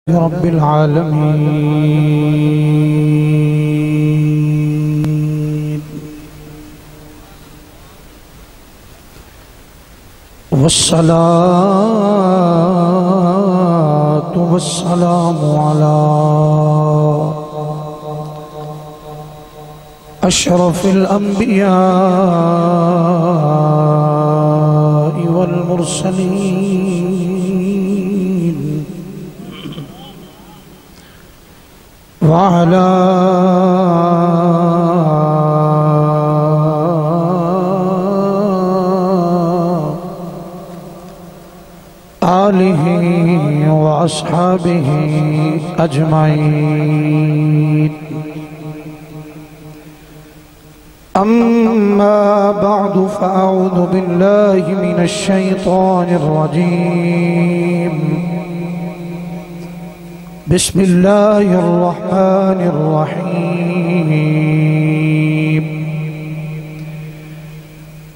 رب العالمين والصلاة والسلام على أشرف الأنبياء والمرسلين وعلى آله وأصحابه أجمعين أما بعد فأعوذ بالله من الشيطان الرجيم بسم الله الرحمن الرحيم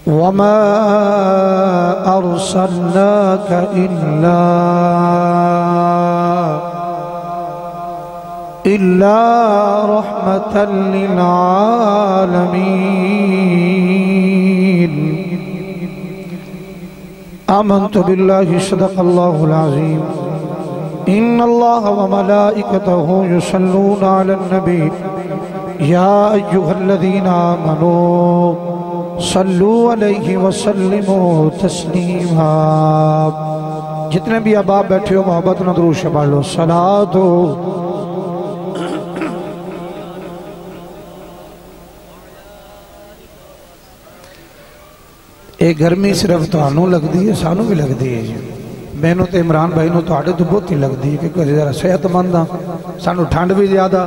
وما أرسلناك إلا رحمة للعالمين آمنت بالله صدق الله العظيم إن الله وملائكته يصلون على النبي يا أيها الذين آمنوا صلوا عليه وسلموا تسلیما۔ جتنے بھی احباب بیٹھے ہو محبت نہ درود سے پڑھ لو صلاۃ ایک گرمی صرف تانوں لگ دی ہے سانوں بھی لگ دی ہے جی بہنوں تے عمران بھائی نو تو آڑے تو بہت ہی لگ دی ہے کہ ذرا صحت مند ہاں سانوں ٹھنڈ بھی زیادہ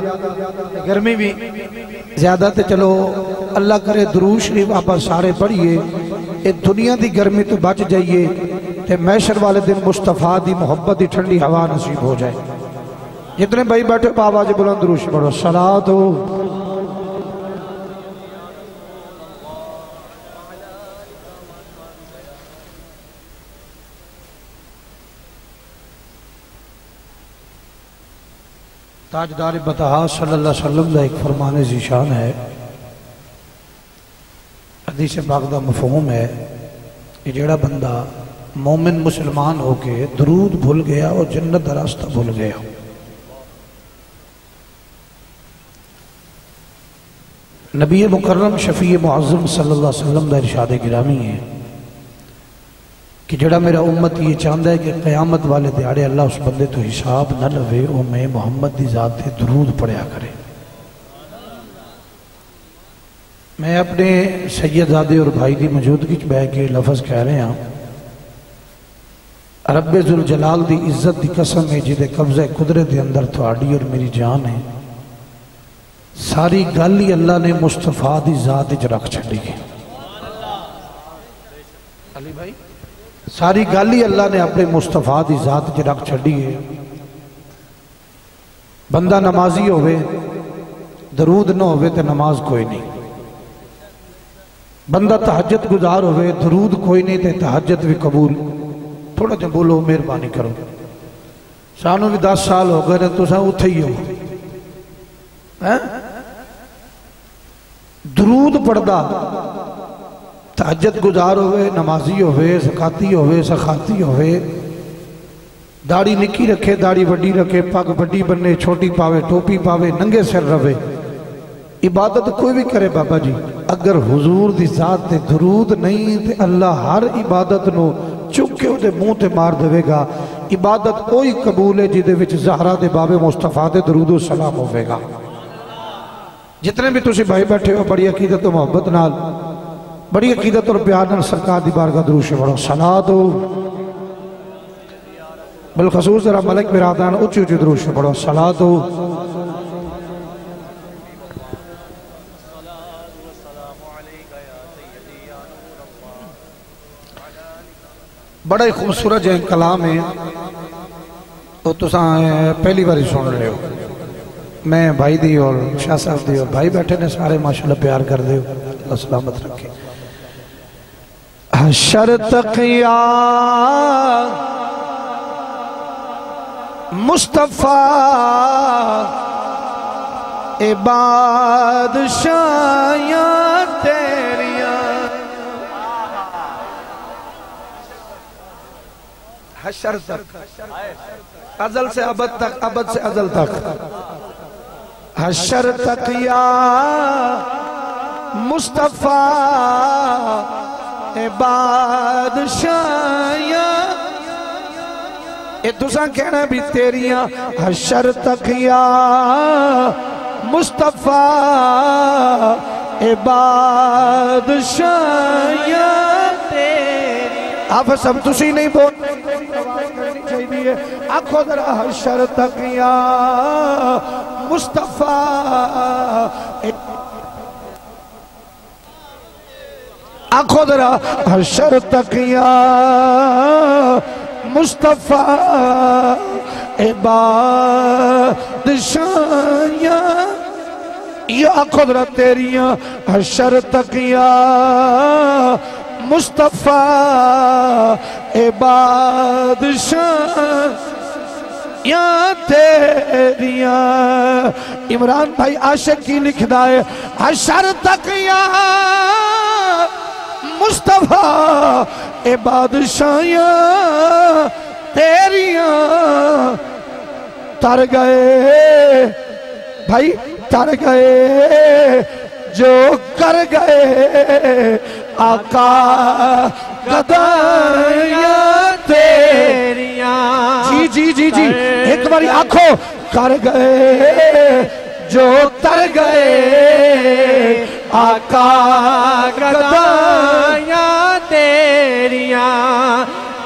گرمی بھی زیادہ تے چلو اللہ کرے درود شریف آپ سارے پڑھئے اے دنیا دی گرمی تو بچ جائیے تے محشر والے دن مصطفیٰ دی محبت دی ٹھنڈی ہوا نصیب ہو جائے۔ جتنے بھائی بیٹھے آواز بلند درود شریف پڑھو صلاۃ تاجدار بطحا صلی اللہ علیہ وسلم دا ایک فرمان ذیشان ہے، حدیث پاک دا مفہوم ہے کہ جیڑا بندہ مومن مسلمان ہو کے درود بھول گیا اور جنت دا راستہ بھول گیا۔ نبی مکرم شفیع معظم صلی اللہ علیہ وسلم دا ارشاد گرامی ہے کہ جڑا میرا امت یہ چاہتا ہے کہ قیامت والے دیاڑے اللہ اس بندے تو حساب نہ لوے اور میں محمد دی ذات تے درود پڑھیا کرے۔ میں اپنے سیدزادے اور بھائی دی موجودگی بہ کے لفظ کہہ رہے ہیں، رب ذوالجلال دی عزت دی قسم ہے جدے قبضہ قدرت دے اندر تھوڑی اور میری جان ہے، ساری گل ہی اللہ نے مصطفیٰ دی ذات وچ رکھ چھڈی ہے۔ علی بھائی ساری گل ہی اللہ نے اپنے مصطفیٰ دی ذات وچ رکھ چھڈی ہے۔ بندہ نمازی ہوئے درود نہ ہوئے تے نماز کوئی نہیں، بندہ تہجد گزار ہوئے درود کوئی نہیں تے تہجد بھی قبول۔ تھوڑا جا بولو مہربانی کرو، سانوں بھی 10 سال ہو گئے تو ساں اتھے ہی ہو درود پڑھدا تہجد گزار ہوئے نمازی ہوئے زکاتی ہوئے سخاتی ہوئے، داڑھی نکی رکھے داڑھی وڈی رکھے پگ وڈی بننے چھوٹی پاوے ٹوپی پاوے ننگے سر روے، عبادت کوئی بھی کرے بابا جی اگر حضور دی ذات تے درود نہیں تے اللہ ہر عبادت نو چک کے دے منہ تے مار دے گا۔ عبادت کوئی قبول ہے جدے وچ زہرا دے باب مصطفیٰ دے درود و سلام ہوئے گا۔ جتنے بھی تسی بھائی بیٹھے ہو بڑی عقیدت و محبت نال بڑی عقیدت اور پیار نال سرکار دی بارگاہ درود شریف پڑھو صلاۃ بالخصوص ذرا ملک برادران اونچی اونچی درود شریف پڑھو صلاۃ بڑا ہی خوبصورت جو کلام ہے تو تساں پہلی باری سن رہے ہو، میں بھائی دی اور شاہ صاحب دی اور بھائی بیٹھے نے سارے ماشاءاللہ پیار کر دے اللہ سلامت رکھے۔ حشر تقیا مصطفیٰ اے بادشاہیاں تیریاں حشر تک ازل سے ابد تک ابد سے ازل تک حشر تک یا مصطفیٰ اے بادشاہیاں اے تساں کہنا بھی تیریاں حشر تک یا مصطفیٰ اے بادشاہیاں تیریاں آپ سب تسی نہیں بول آنکھوں ذرا حشر تک یا مصطفیٰ آنکھوں ذرا حشر تک یا مصطفیٰ اے بادشاہیاں یا آنکھوں ذرا تیریاں حشر تک یا مصطفیٰ اے بادشاہیاں تیریاں عمران بھائی عاشق کی لکھ دائے حشر تک یا مصطفیٰ اے بادشاہیاں تیریاں تر گئے بھائی تر گئے جو کر گئے آقا گدائیاں تیریاں جی جی جی جی ایک باری آنکھوں کر گئے جو تر گئے آقا گدائیاں تیریاں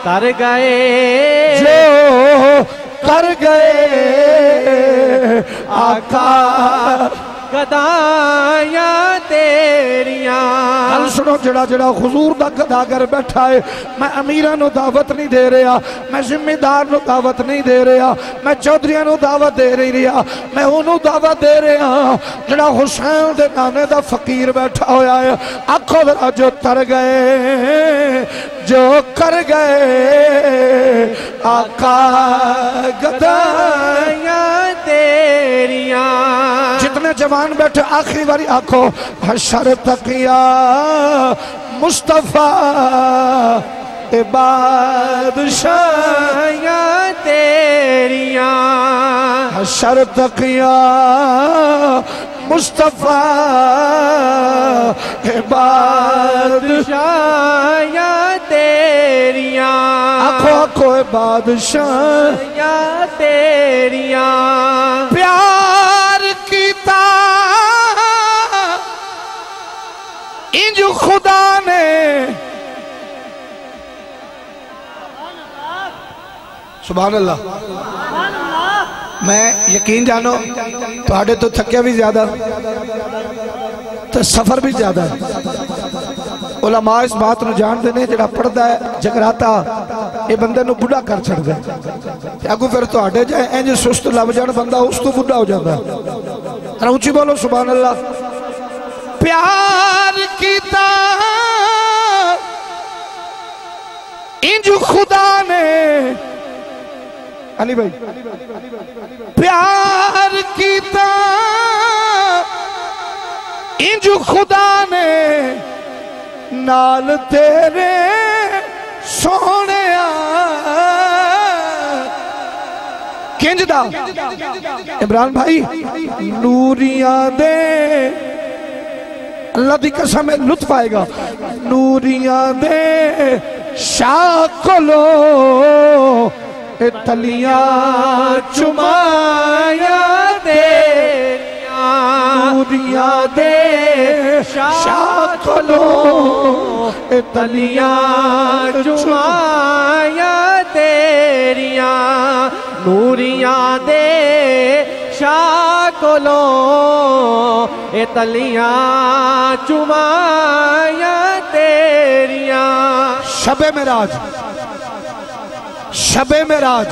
تر گئے جو کر گئے آقا گدائیاں تیریاں کل سنو جڑا جڑا حضور دا گداگر بیٹھا ہے میں امیرہ نو دعوت نہیں دے رہا میں ذمہ دار نو دعوت نہیں دے رہا میں چودھریاں نو دعوت دے رہا میں انہوں دعوت دے رہا جڑا حسین دے نانے دا فقیر بیٹھا ہویا ہے آنکھوں ذرا جو تر گئے جو کر گئے آقا گدائیاں تیریاں جتنے جوان بیٹھے آخری باری آنکھوں حشر تک یا مصطفیٰ اے بادشاہیاں تیریاں حشر تک یا مصطفیٰ اے بادشاہیاں تیریاں آنکھوں آنکھوں اے بادشاہیاں تیریاں پیار کیتا انج خدا نے سبحان اللہ میں یقین جانو تو آڑے تو تھکیا بھی زیادہ تو سفر بھی زیادہ ہے علماء اس بات نو جان دینے جڑا پڑھدا ہے جگراتا یہ بندے نو بڑھا کر چھڑ دے اگو پھر تو آڑے جائے اینج سست لب جان بندہ اس تو بڑھا ہو جاتا ہے اونچی بولو سبحان اللہ پیار کیتا انج خدا نے علی بھائی پیار کیتا انج خدا نے نال تیرے سونے کنج دا عمران بھائی نوریاں دے اللہ دی قسم ہے لطف آئے گا نوریاں دے شاکلو تلیاں چمائیاں تیریاں نوریاں دے شاکلو تلیاں چمائیاں تیریاں نوریاں دے شاکلو تلیاں چمائیاں تیریاں شب معراج شب معراج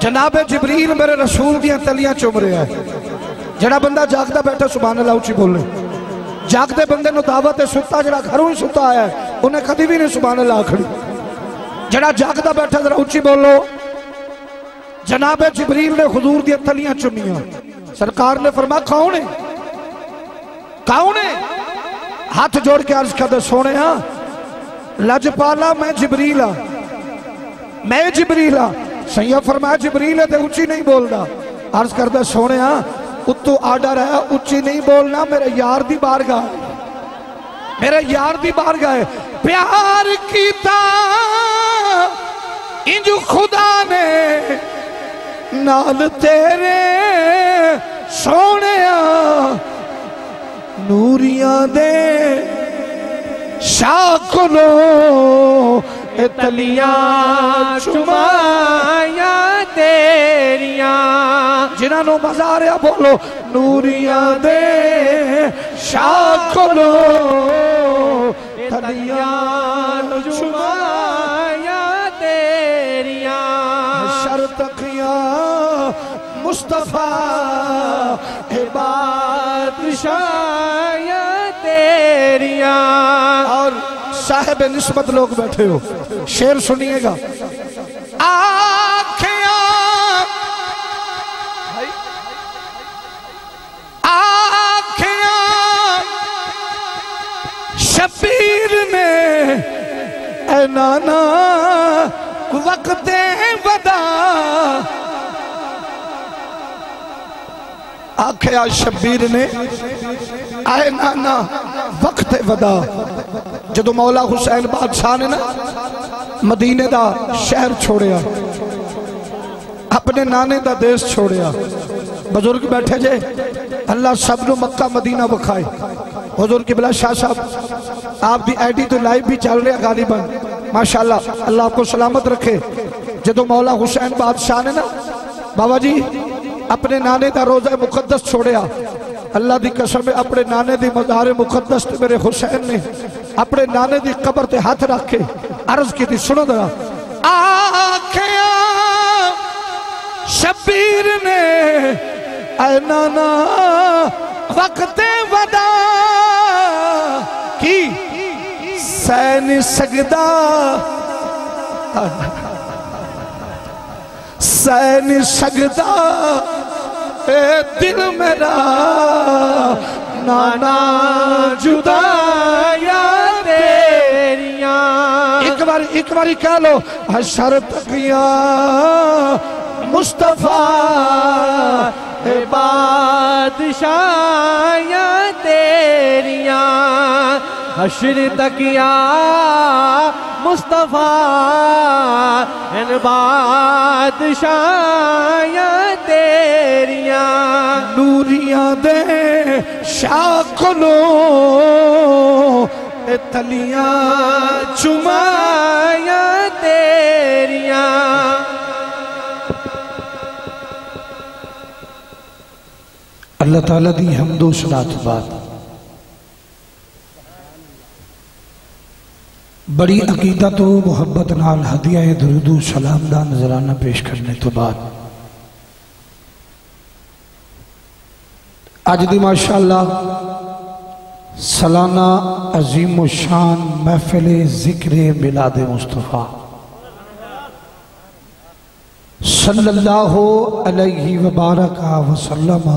جناب جبریل میرے رسول دیاں تلیاں چوم رہے ہیں جڑا بندہ جاگتا بیٹھا سبحان اللہ اچھی بولنے جاگتے بندے نو دعوت ستا جڑا گھروں ہی ستا آیا ہے انہیں کدی بھی نہیں سبحان اللہ کھڑی جڑا جاگتا بیٹھا ذرا اچھی بولو جناب جبریل نے حضور دی تلیاں چمیاں، سرکار نے فرمایا کون ہے؟ کون ہے؟ ہاتھ جوڑ کے عرض کر دے سونے ہاں لجپالا میں جبریل ہاں، میں جبریل ہاں۔ سیدہ فرمایا جبریل ہے تے اچھی نہیں بولنا۔ عرض کر دے سونے ہاں اتو آڈر ہے اچھی نہیں بولنا، میرے یار دی بارگاہ ہے، میرے یار دی بارگاہ ہے۔ پیار کیتا انجو خدا نے نال تیرے سونیا، نوریاں دے شاکلو تلیاں چمایا تیریاں، جنہاں نو مزہ آ رہا بولو نوریاں دے شاکلو تلیاں چمایا تیریاں، شرطقیاں مصطفیٰ بادشاہ تیریاں۔ اور صاحب نسبت لوگ بیٹھے ہو، شعر سنیے گا۔ آنکھیاں شبیر نے اے نانا وقت ودا، آنکھیاں شبیر نے اے نانا وقت ودا، جدو مولا حسین بادشاہ نے نا مدینے دا شہر چھوڑیا، اپنے نانے دا دیس چھوڑیا، بزرگ بیٹھے جے اللہ سب نو مکہ مدینہ بکھائے۔ حضور قبلہ شاہ صاحب آپ دی آئی ڈی تو لائیو بھی چل رہے غالباً، ماشاءاللہ اللہ آپ کو سلامت رکھے۔ جدو مولا حسین بادشاہ نے نا بابا جی اپنے نانے دا روزہ مقدس چھوڑیا، اللہ دی قسم میں اپنے نانے دی مزار مقدس تے میرے حسین نے اپنے نانے دی قبر تے ہاتھ رکھ کے عرض کی تھی، سنو ذرا۔ آنکھیاں شبیر نے اے نانا وقت ودا کی سین سجدہ، سین سجدہ اے دل میرا نانا جدا یا تیریاں۔ ایک باری کہہ لو حشر تقیاں مصطفیٰ بادشاہ یا تیریاں، حشر تقیاں مصطفیٰ بادشاہ یا تیریاں، نوریاں دے شاکلو تلیاں چمایا تیریاں۔ اللہ تعالیٰ دی حمد و صلات بات بڑی عقیدت و محبت نال ہدیہ درود و سلام دا نظرانہ پیش کرنے تو بعد آج دی ماشاءاللہ سالانہ عظیم و شان محفل ذکر میلاد مصطفیٰ صلی اللہ علیہ وبارک وسلم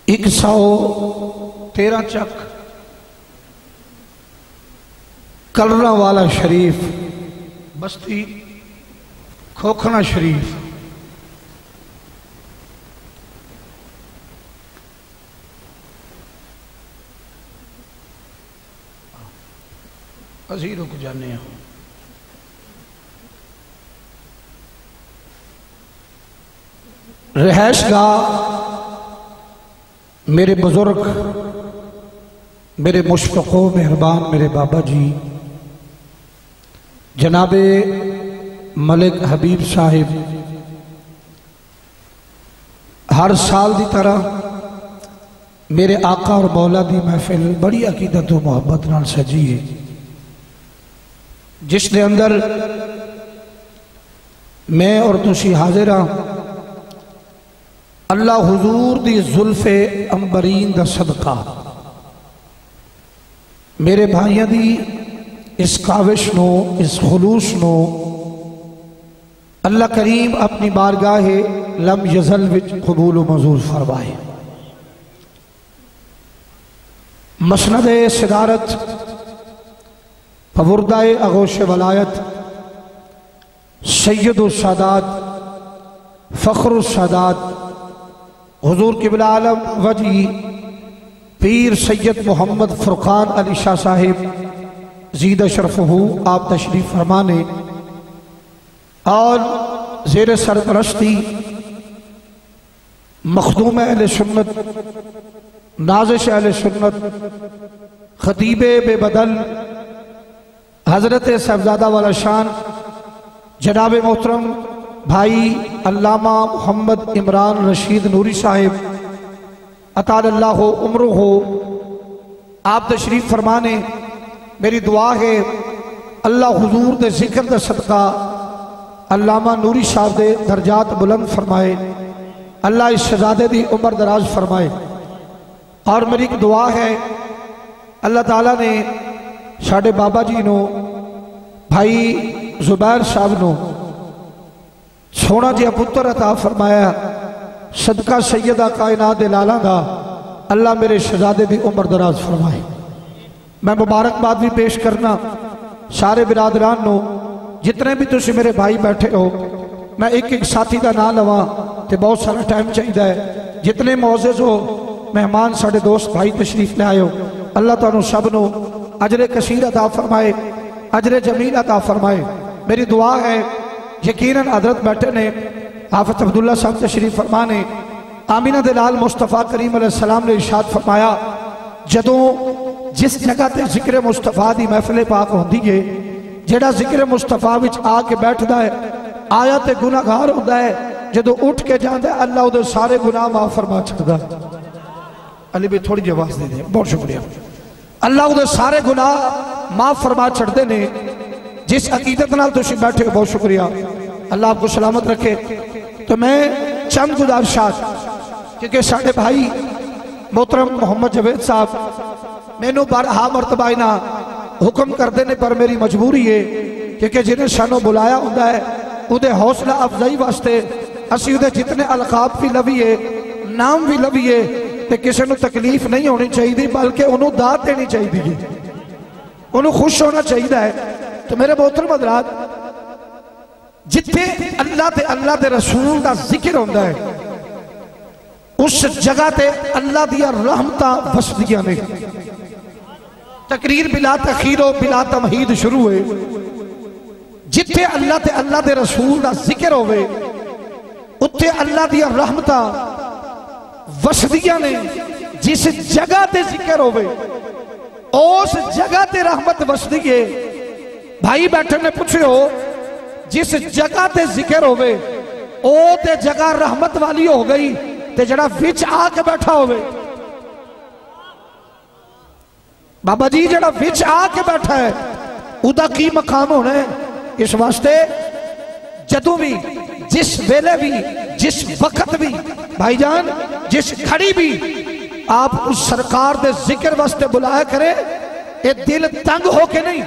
113 چک کلرہ والا شریف بستی کھوکھنا شریف عزیزوں کو جانے ہیں رہائش گاہ میرے بزرگ میرے مشفق و مہربان میرے بابا جی جناب ملک حبیب صاحب ہر سال دی طرح میرے آقا اور مولا دی محفل بڑی عقیدت و محبت نال سجی ہے جس نے اندر میں اور تسی حاضر ہاں اللہ حضور دی زلف امبرین دا صدقہ میرے بھائیاں دی اس کاوش نو اس خلوص نو اللہ کریم اپنی بارگاہ لم یزل وچ قبول و منظور فرمائے۔ مسند صدارت پوردہ آغوش ولایت سید السادات فخر السادات حضور قبلہ عالم وجی پیر سید محمد فرقان علی شاہ صاحب زید شرفہ آپ تشریف فرمانے اور زیر سرپرستی مخدوم اہل سنت نازش اہل سنت خطیب بے بدل حضرت صاحبزادہ والا شان جناب محترم بھائی علامہ محمد عمران رشید نوری صاحب اطال اللہ عمرہ ہو آپ تشریف فرمانے۔ میری دعا ہے اللہ حضور دے ذکر دے صدقہ علامہ نوری صاحب دے درجات بلند فرمائے، اللہ اس شہزادے دی عمر دراز فرمائے۔ اور میری ایک دعا ہے اللہ تعالیٰ نے ساڑھے بابا جی نو بھائی زبیر صاحب نو سونا جی پتر عطا فرمایا، صدقہ سیدہ کائنات لالا دا اللہ میرے شہزادے دی عمر دراز فرمائے۔ میں مبارکباد بھی پیش کرنا سارے برادران نو جتنے بھی تسی میرے بھائی بیٹھے ہو، میں ایک ایک ساتھی دا نام لواں تے بہت سارا ٹائم چاہیے ہے۔ جتنے معزز ہو مہمان ساڑھے دوست بھائی تشریف لے آئے ہو، اللہ تعالیٰ سب نو اجر کثیر عطا فرمائے، اجر جمیل عطا فرمائے۔ میری دعا ہے یقیناً حضرت بیٹھے نے حافظ عبداللہ صاحب تشریف فرمانے، آمینہ دلال مصطفیٰ کریم علیہ السلام نے ارشاد فرمایا جدوں جس جگہ تے ذکر مصطفیٰ دی محفل پاک ہوندی ہے، جیڑا ذکر مصطفیٰ وچ آ کے بیٹھدا ہے آیا تے گناہ گار ہوندا ہے، جدوں اٹھ کے جاندا ہے اللہ دے سارے گناہ معاف فرما چھڑدا۔ علی بھی تھوڑی جی آواز دے دیں، بہت شکریہ۔ اللہ دے سارے گناہ معاف فرما چھڑدے نے۔ جس عقیدت نال تسی بیٹھے ہو بہت شکریہ، اللہ آپ کو سلامت رکھے۔ تو میں چند گزارشات کیونکہ ساڑھے بھائی محترم محمد جوید صاحب میں نو بارہا مرتبہ اینا حکم کر دینے پر میری مجبوری ہے کیونکہ جنہیں شانو بلایا ہوندہ ہے ادھے حوصلہ افضائی واسطے اسی ادھے جتنے القاب بھی لبیے نام بھی لبیے تے کسی نو تکلیف نہیں ہونی چاہیے دی بلکہ انہوں داد دینی چاہیے دی، انہوں خوش ہونا چاہیے ہے۔ تو میرے محترم حضرات جتنے اللہ دے رسول دا ذکر ہوندہ ہے اس جگہ تے اللہ دیا رحمتہ وسدیاں نے۔ تقریر بلا تخیر و بلا تمہید شروع ہوئے، جتنے اللہ دے رسول دا ذکر ہوئے اتنے اللہ دیا رحمتہ وسدیاں نے۔ جس جگہ تے ذکر ہوئے اس جگہ تے رحمت وسدیے۔ بھائی بیٹھے نے پوچھے ہو جس جگہ تے ذکر ہوئے او تے جگہ رحمت والی ہو گئی تے جڑا وچ آ کے بیٹھا ہوئے بابا جی جڑا وچ آ کے بیٹھا ہے اُدا کی مقام ہونا ہے۔ اس واسطے جدوں بھی جس ویلے بھی جس وقت بھی بھائی جان جس کھڑی بھی آپ اس سرکار دے ذکر واسطے بلایا کرے یہ دل تنگ ہو کے نہیں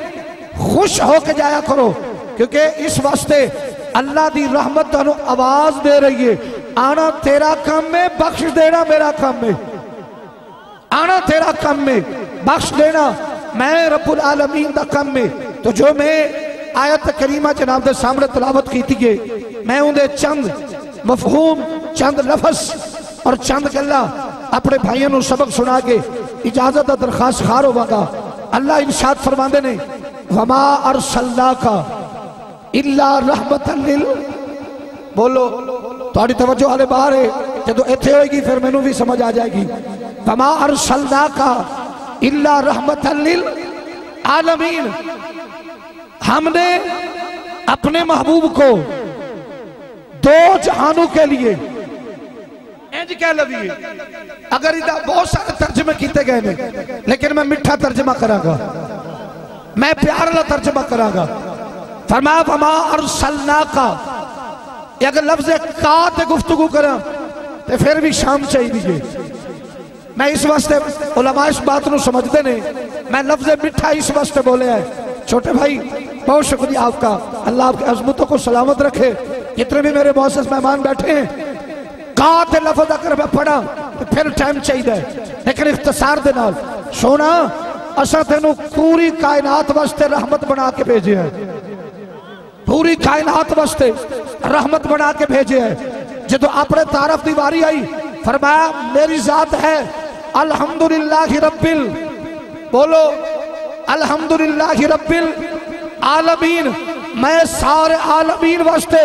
خوش ہو کے جایا کرو، کیونکہ اس واسطے اللہ دی رحمت تانوں آواز دے رہی ہے آنا تیرا کام میں بخش دینا میرا کام میں، آنا تیرا کام میں بخش دینا میں رب العالمین دا کام میں۔ تو جو میں آیت کریمہ جناب دے سامنے تلاوت کی تھی میں اندھے چند مفہوم چند لفظ اور چند گلہ اپنے بھائیوں نے سبق سنا کے اجازت درخواست خار ہوا گا۔ اللہ ارشاد فرماندے نے وَمَا أَرْسَلْنَاكَ إِلَّا رَحْمَةً بولو تھوڑی توجہ والے باہر ہے جدو ایتھے ہوئے گی پھر میں نو بھی سمجھ آ جائے گی۔ وَمَا أَرْسَلْنَاكَ إِلَّا رَحْمَةً لِلْعَالَمِينَ، ہم نے اپنے محبوب کو دو جہانوں کے لیے انج کہہ لبیے۔ اگر ادھا بہت سارے ترجمے کیتے گئے نے لیکن میں مٹھا ترجمہ کرا گا، میں پیار اللہ ترجمہ کرا گا۔ فرمایا وَمَا أَرْسَلْنَاكَ، یہ اگر لفظ کات گفتگو کرا تو پھر بھی شام چاہیے دیئے۔ میں اس واسطے علماء اس بات نو سمجھتے نے میں لفظ مٹھا اس واسطے بولے ہیں۔ چھوٹے بھائی بہت شکریہ آپ کا، اللہ آپ کے عظمتوں کو سلامت رکھے۔ جتنے بھی میرے موسس مہمان بیٹھے ہیں کہاں لفظ اگر میں پڑھا تو پھر ٹائم چاہیے، لیکن اختصار دے نال سونا اساں تینوں پوری کائنات واسطے رحمت بنا کے بھیجے ہیں، پوری کائنات واسطے رحمت بنا کے بھیجے ہیں۔ جدو اپنے تعارف دی واری آئی فرمایا میری ذات ہے الحمدللہ رب بولو الحمدللہ رب العالمین، میں سارے عالمین واسطے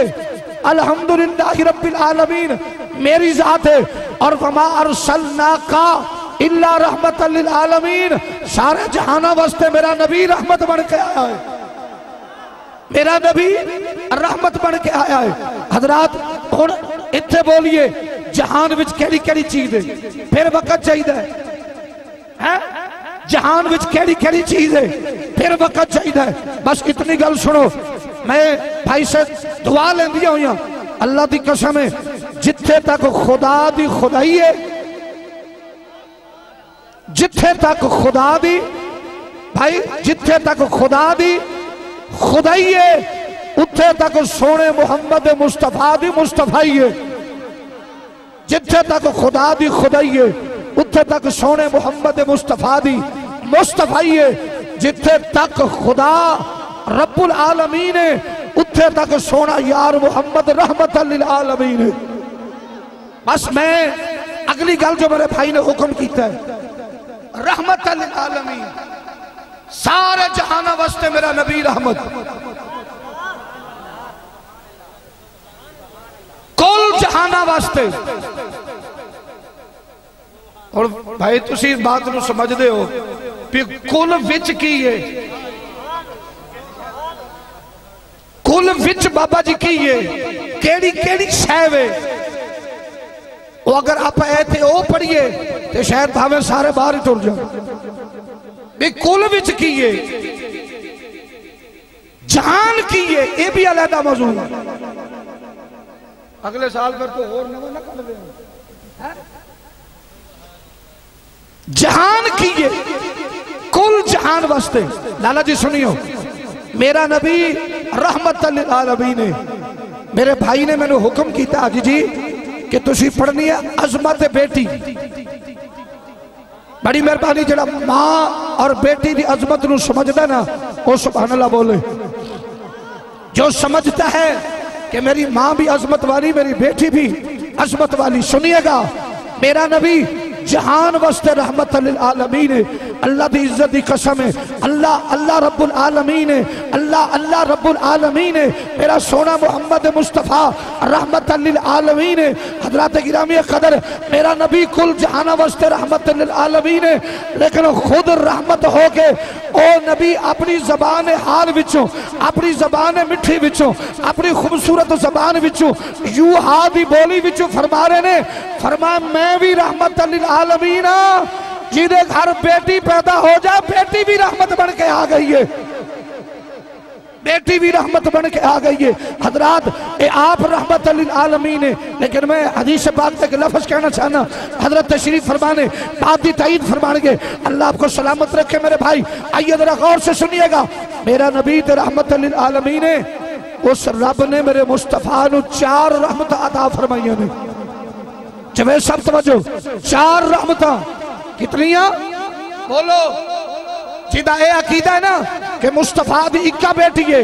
الحمدللہ رب العالمین میری ذات ہے، اور وما ارسلناک الا رحمت للعالمین، سارے جہانہ واسطے میرا نبی رحمت بن کے آیا ہے، میرا نبی رحمت بن کے آیا ہے۔ حضرات اور اتھے بولیے جہان وچ کیڑی کیڑی چیز ہے، پھر وقت چاہیے ہے، جہان وچ کیڑی کیڑی چیز ہے پھر وقت چاہیے، بس اتنی گل سنو۔ میں بھائی سے دعا لیندیا ہوئی ہوں، اللہ دی قسم ہے جتھے تک خدا دی خدائی ہے، جتھے تک خدا دی بھائی جتھے تک خدا دی خدائی ہے اتھے تک سونے محمد مصطفیٰ دی مصطفیٰ ہے، جتھے تک خدا دی خدائی ہے اتھے تک سونے محمد مصطفیٰ دی مصطفیٰ ہے، جتھے تک خدا رب العالمین ہے اتھے تک سونا یار محمد رحمت للعالمین ہے۔ بس میں اگلی گل جو میرے بھائی نے حکم کیتا ہے رحمت للعالمین، سارے جہانہ واسطے میرا نبی رحمت، کل جہانہ واسطے۔ اور بھائی تسی اس بات نو سمجھ دے ہو پھر کل وچ کی ہے، کل وچ بابا جی کی ہے کیڑی کیڑی شہوے، وہ اگر آپ ایتھے او پڑھئے تو شاید بھاویں سارے باہر ہی ٹر جائیں، بھی کل وچ کیے جہان کیے یہ بھی علیحدہ موضوع ہے، اگلے سال پر تو اور نہ کر دیں۔ جہان کیے کل جہان واسطے۔ لالا جی سنیو، میرا نبی رحمت للعالمین ہے، میرے بھائی نے میں نے حکم کیتا آجی جی کہ تسی پڑھنی ہے عظمت بیٹی، بڑی مہربانی جڑا ماں اور بیٹی دی عظمت نو سمجھتا ہے نا وہ سبحان اللہ بولے، جو سمجھتا ہے کہ میری ماں بھی عظمت والی میری بیٹی بھی عظمت والی، سنیے گا میرا نبی جہان واسطے رحمت للعالمین ہے، اللہ دی عزت دی قسم ہے، اللہ رب العالمین ہے، اللہ رب العالمین ہے، میرا سونا محمد مصطفیٰ رحمت للعالمین ہے۔ حضرات گرامی قدر میرا نبی کل جہانہ واسطے رحمت للعالمین ہے، لیکن خود رحمت ہو کے او نبی اپنی زبان حال وچوں، اپنی زبان مٹھی وچوں، اپنی خوبصورت زبان وچوں یوں ہادی بولی وچوں فرما رہے نے، فرمایا میں بھی رحمت للعالمین جیدے گھر بیٹی پیدا ہو جائے بیٹی بھی رحمت بن کے آ گئی ہے، بیٹی بھی رحمت بن کے آ گئی ہے۔ حضرات اے آپ رحمت للعالمین ہے، لیکن میں حدیث پاک تک لفظ کہنا چاہنا، حضرت تشریف فرمانے بات دی تائید فرمانگے، اللہ آپ کو سلامت رکھے میرے بھائی۔ آئیے ذرا غور سے سنیے گا، میرا نبی تے رحمت للعالمین ہے، اس رب نے میرے مصطفیٰ نو 4 رحمت عطا فرمائیاں نے، جوے سب توجہ 4 رحمتاں کتنیاں بولو، جیدہ اے عقیدہ ہے نا کہ مصطفیٰ دی اکا بیٹی ہے،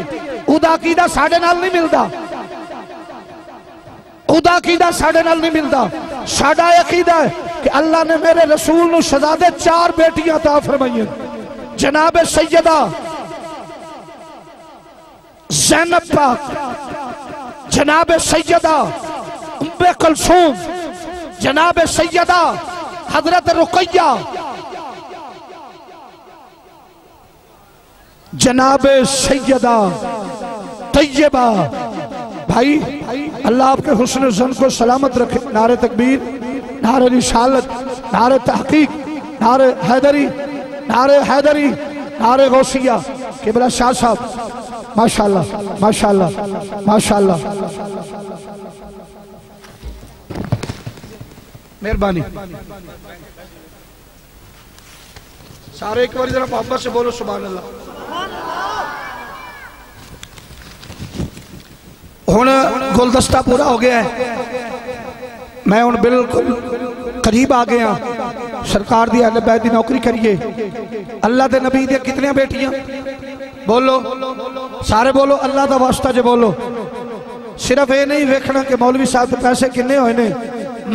اودا عقیدہ ساڑھے نال نہیں ملدا، اودا عقیدہ ساڑھے نال نہیں ملدا، ساڑھا عقیدہ ہے کہ اللہ نے میرے رسول نو شہزادے 4 بیٹیاں عطا فرمائیں، جناب سیدہ زینب پاک، جناب سیدہ ام کلثوم، جناب سیدہ حضرت رقیہ، جناب سیدہ طیبہ۔ بھائی اللہ آپ کے حسن زن کو سلامت رکھے، نعرہ تکبیر، نعرہ رسالت، نعرہ تحقیق، نعرہ حیدری، نعرہ حیدری، نعرہ غوثیہ۔ قبلہ شاہ صاحب ماشاءاللہ ماشاءاللہ ماشاءاللہ، مہربانی سارے ایک بار ذرا محبت سے بولو سبحان اللہ۔ ہن گلدستہ پورا ہو گیا ہے، میں ہن بالکل قریب آ گیا، سرکار دی اہل بیت دی نوکری کریے۔ اللہ دے نبی دے کتنی بیٹیاں؟ بولو سارے بولو، اللہ دا واسطہ جے بولو۔ صرف یہ نہیں ویکھنا کہ مولوی صاحب کے پیسے کنے ہوئے نے،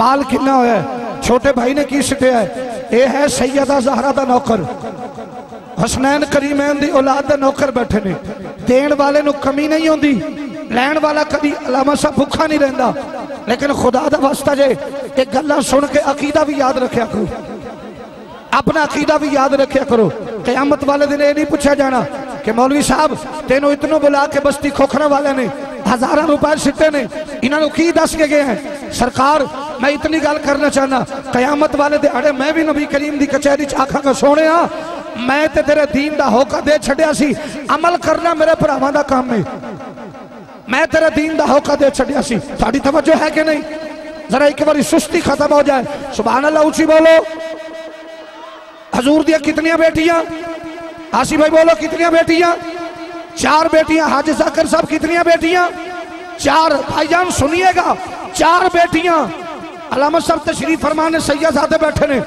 مال کنا ہویا ہے، چھوٹے بھائی نے کی سٹیا ہے۔ یہ ہے سیدہ زہرا دا نوکر، حسنین کریمین دی اولاد دا نوکر بیٹھے نے۔ دین والے نو کمی نہیں ہوندی، لین والا کبھی علامہ صاحب بھوکا نہیں رہندا، لیکن خدا دا واسطہ جے ایک گلہ سن کے عقیدہ بھی یاد رکھیا کرو، اپنا عقیدہ بھی یاد رکھیا کرو۔ قیامت والے دن یہ نہیں پوچھا جانا کہ مولوی صاحب تینوں اتنوں بلا کے بستی کھوکھرا والے نے ہزارہ روپے سٹے نے، انہوں نے کی دس کے گئے ہیں۔ سرکار میں اتنی گل کرنا چاہنا، قیامت والے دے اڑے میں بھی نبی کریم دی کچہری چاکھا کا سونے ہاں، میں تے تیرے دین دا ہوکا دے چھڑیا سی، عمل کرنا میرے پراواں دا کام ہے، میں تیرے دین دا ہوکا دے چھڑیا سی۔ ساڑی توجہ ہے کہ نہیں؟ ذرا ایک باری سستی ختم ہو جائے، سبحان اللہ اونچی بولو۔ حضور دیا کتنی بیٹیاں؟ آسی بھائی بولو کتنی بیٹیاں؟ 4 بیٹیاں۔ حاج ذاکر صاحب کتنی بیٹیاں؟ 4۔ بھائی جان سنیے گا، 4 بیٹیاں۔ علامہ صاحب تشریف فرمانے سید زادے بیٹھے نے،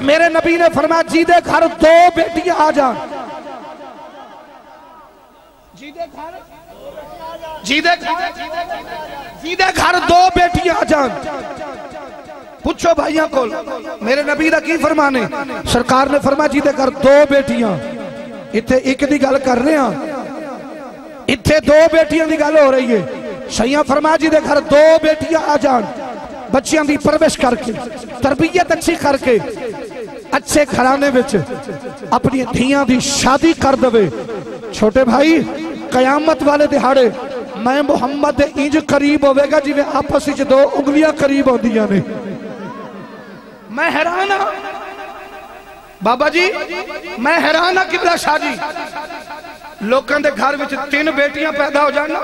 میرے نبی نے فرمایا جی دے گھر 2 بیٹیاں آ جان، جی دے گھر 2 بیٹیاں آ جان۔ پوچھو بھائیاں کو، میرے نبی دا کی فرمانے؟ سرکار نے فرمایا جی دے گھر 2 بیٹیاں۔ اتھے ایک دی گل کر رہے ہیں، اتھے 2 بیٹیاں دی گل ہو رہی ہے۔ سیاں فرمایا جی دے گھر 2 بیٹیاں آ جان، بچیاں دی پرورش کر کے، تربیت اچھی کر کے، اچھے گھرانے وچ اپنی دھیاں دی شادی کر دوے۔ چھوٹے بھائی قیامت والے دہاڑے میں محمد انج قریب ہوئے گا جی میں آپس وچ 2 انگلیاں قریب ہوندیاں نے۔ میں حیران ہاں بابا جی، میں حیران ہاں قبلہ شاہ جی، لوکاں دے گھر وچ 3 بیٹیاں پیدا ہو جانا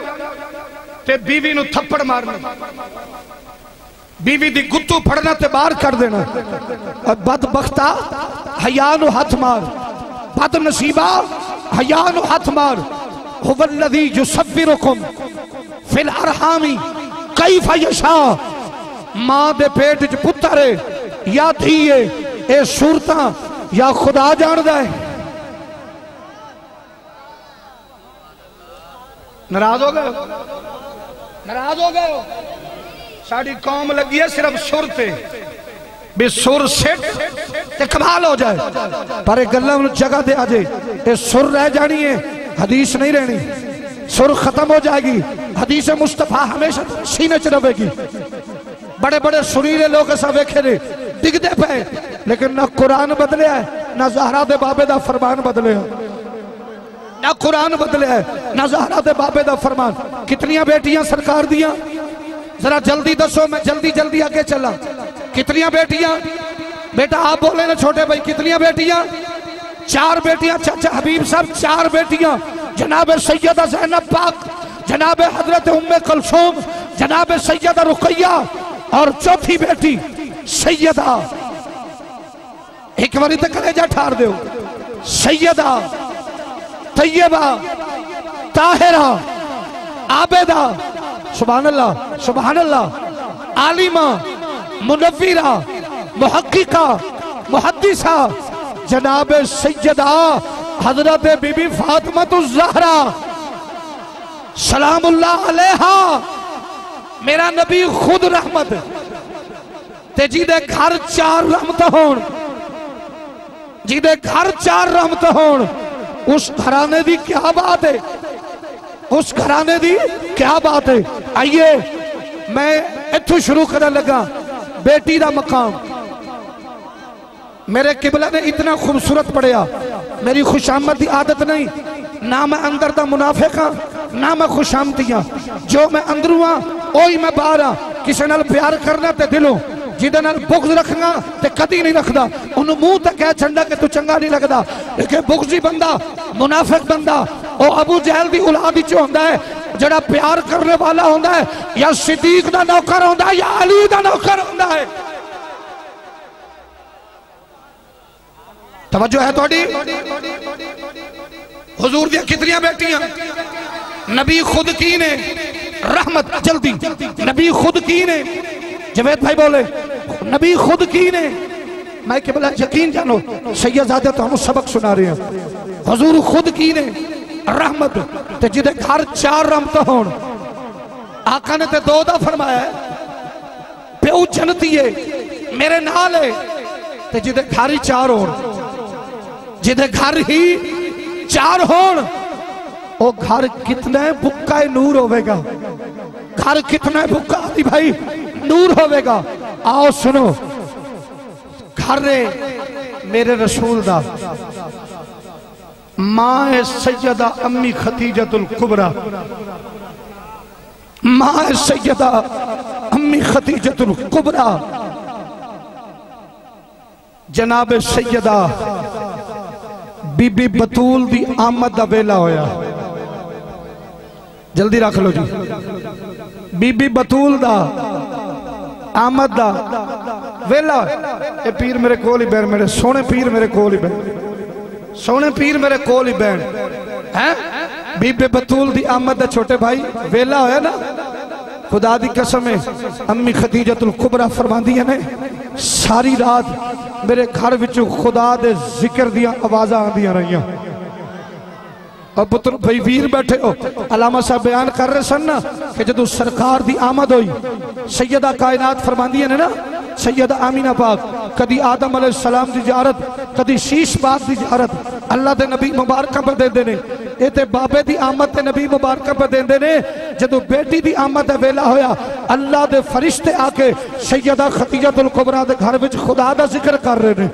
تے بیوی نو تھپڑ مارنا، بیوی دی گتو پھڑنا تے باہر کر دینا۔ بدبختہ حیا نو ہاتھ مار، بد نصیبہ حیا نو ہاتھ مار۔ هو الذی یصورکم فی الارحام کیف یشاء۔ ماں دے پیٹ وچ پتر ہے یا دھی ہے، اے صورتاں یا خدا جاندہ ہے۔ ناراض ہو گئے ہو؟ ناراض ہو گئے ہو؟ ساڑی قوم لگی ہے صرف سر تے، بے سر سٹ تے کمال ہو جائے، پر ایک گلہ انہوں جگہ دے آجے، اے سر رہ جانی ہے، حدیث نہیں رہنی، سر ختم ہو جائے گی، حدیث مصطفیٰ ہمیشہ سینے چڑھوے گی۔ بڑے بڑے سریرے لوگ ایسا ویکھے رہے ڈگ دے پہ، لیکن نہ قرآن بدلے ہے نہ زہرا دے بابے دا فرمان بدلے ہے، نہ قرآن بدلے ہے نہ زہرا دے بابے دا فرمان۔ کتنیاں بیٹیاں سرکار دیاں؟ ذرا جلدی دسو، میں جلدی آگے چلا۔ کتنیاں بیٹیاں؟ بیٹا آپ بولے نا چھوٹے بھائی، کتنیاں بیٹیاں؟ 4 بیٹیاں۔ چاچا حبیب صاحب 4 بیٹیاں، جناب سیدہ زینب پاک، جناب حضرت ام کلثوم، جناب سیدہ رقیہ، اور چوتھی بیٹی سیدہ، ایک باری تے کلیجہ ٹھار دیو، سیدہ طیبہ طاہرہ عابدہ، سبحان اللہ سبحان اللہ، عالمہ منورہ محققہ محدثہ، جناب سیدہ حضرت بی بی فاطمہ الزہرا سلام اللہ علیہا۔ میرا نبی خود رحمت تے جی دے گھر 4 رحمت ہون، جی دے گھر 4 رحمت ہون، اس گھرانے دی کیا بات ہے؟ اس گھرانے دی کیا بات ہے؟ آئیے میں اتھو شروع کرنے لگا، بیٹی دا مقام۔ میرے قبلہ نے اتنا خوبصورت پڑھیا، میری خوش آمد دی عادت نہیں، نہ میں اندر دا منافق ہاں نہ میں خوش آمدی ہاں، جو میں اندروں ہاں اوہی میں باہر ہاں۔ کسی نال پیار کرنا تے دلوں، جیدے نال بغض رکھنا تے کدی نہیں رکھدا، انہوں منہ تے کہہ چھنڈا کہ تو چنگا نہیں لگدا، لیکن بغضی بندہ منافق بندہ او ابو جہل دی اولاد وچ ہوندا ہے، جڑا پیار کرنے والا ہوندا ہے، یا صدیق دا نوکر ہوندا ہے یا علی دا نوکر ہوندا ہے۔ توجہ ہے توڑی؟ حضور دیا کتنیاں بیٹیاں؟ نبی خود کی نے رحمت جلدی نبی خود کی نے جوید بھائی بولے نبی خود کی نے میں کہ بلا یقین جانو سیدزادے تو ہم سبق سنا رہے ہیں حضور خود کی نے رحمت تے جدے گھر 4 رحمت ہون آقا نے تے 2 دا فرمایا ہے پیو جنتی ہے میرے نال ہے تے جدے گھر ہی 4 ہون جدے گھر ہی 4 ہون او گھر کتنے بکا نور ہوئے گا گھر کتنے بکا علی بھائی نور ہوئے گا آؤ سنو گھر میرے رسول دا ماں سیدہ امی خدیجۃ الکبریٰ ماں سیدہ امی خدیجۃ الکبریٰ جناب سیدہ بی بی بطول دی آمد دا ویلا ہویا جلدی رکھ لو جی بی بی بطول دا آمد دا ویلا اے پیر میرے کول ہی بین میرے سونے پیر میرے کول ہی بین سونے پیر میرے کول ہی بین بی بی بطول دی آمد دا چھوٹے بھائی ویلا ہویا نا خدا دی قسم ہے امی خدیجۃ الکبریٰ فرماندی ہے ساری رات میرے گھر وچوں خدا دے ذکر دیا آوازاں آندیاں رہیاں اور پتر بھائی ویر بیٹھے ہو علامہ صاحب بیان کر رہے سن نا کہ جدو سرکار دی آمد ہوئی سیدہ کائنات فرماندی ہے نا سیدہ آمینہ پاک کدی آدم علیہ السلام دی زیارت کدی شیش پاک دی زیارت اللہ دے نبی مبارکہ پہ دے دینے اے تے بابے دی آمد تے نبی مبارکہ پہ دے دینے جدو بیٹی دی آمد دے ویلا ہویا اللہ دے فرشتے آکے سیدہ خدیجۃ الکبریٰ دے گھر وچ خدا دا ذکر کر رہے نے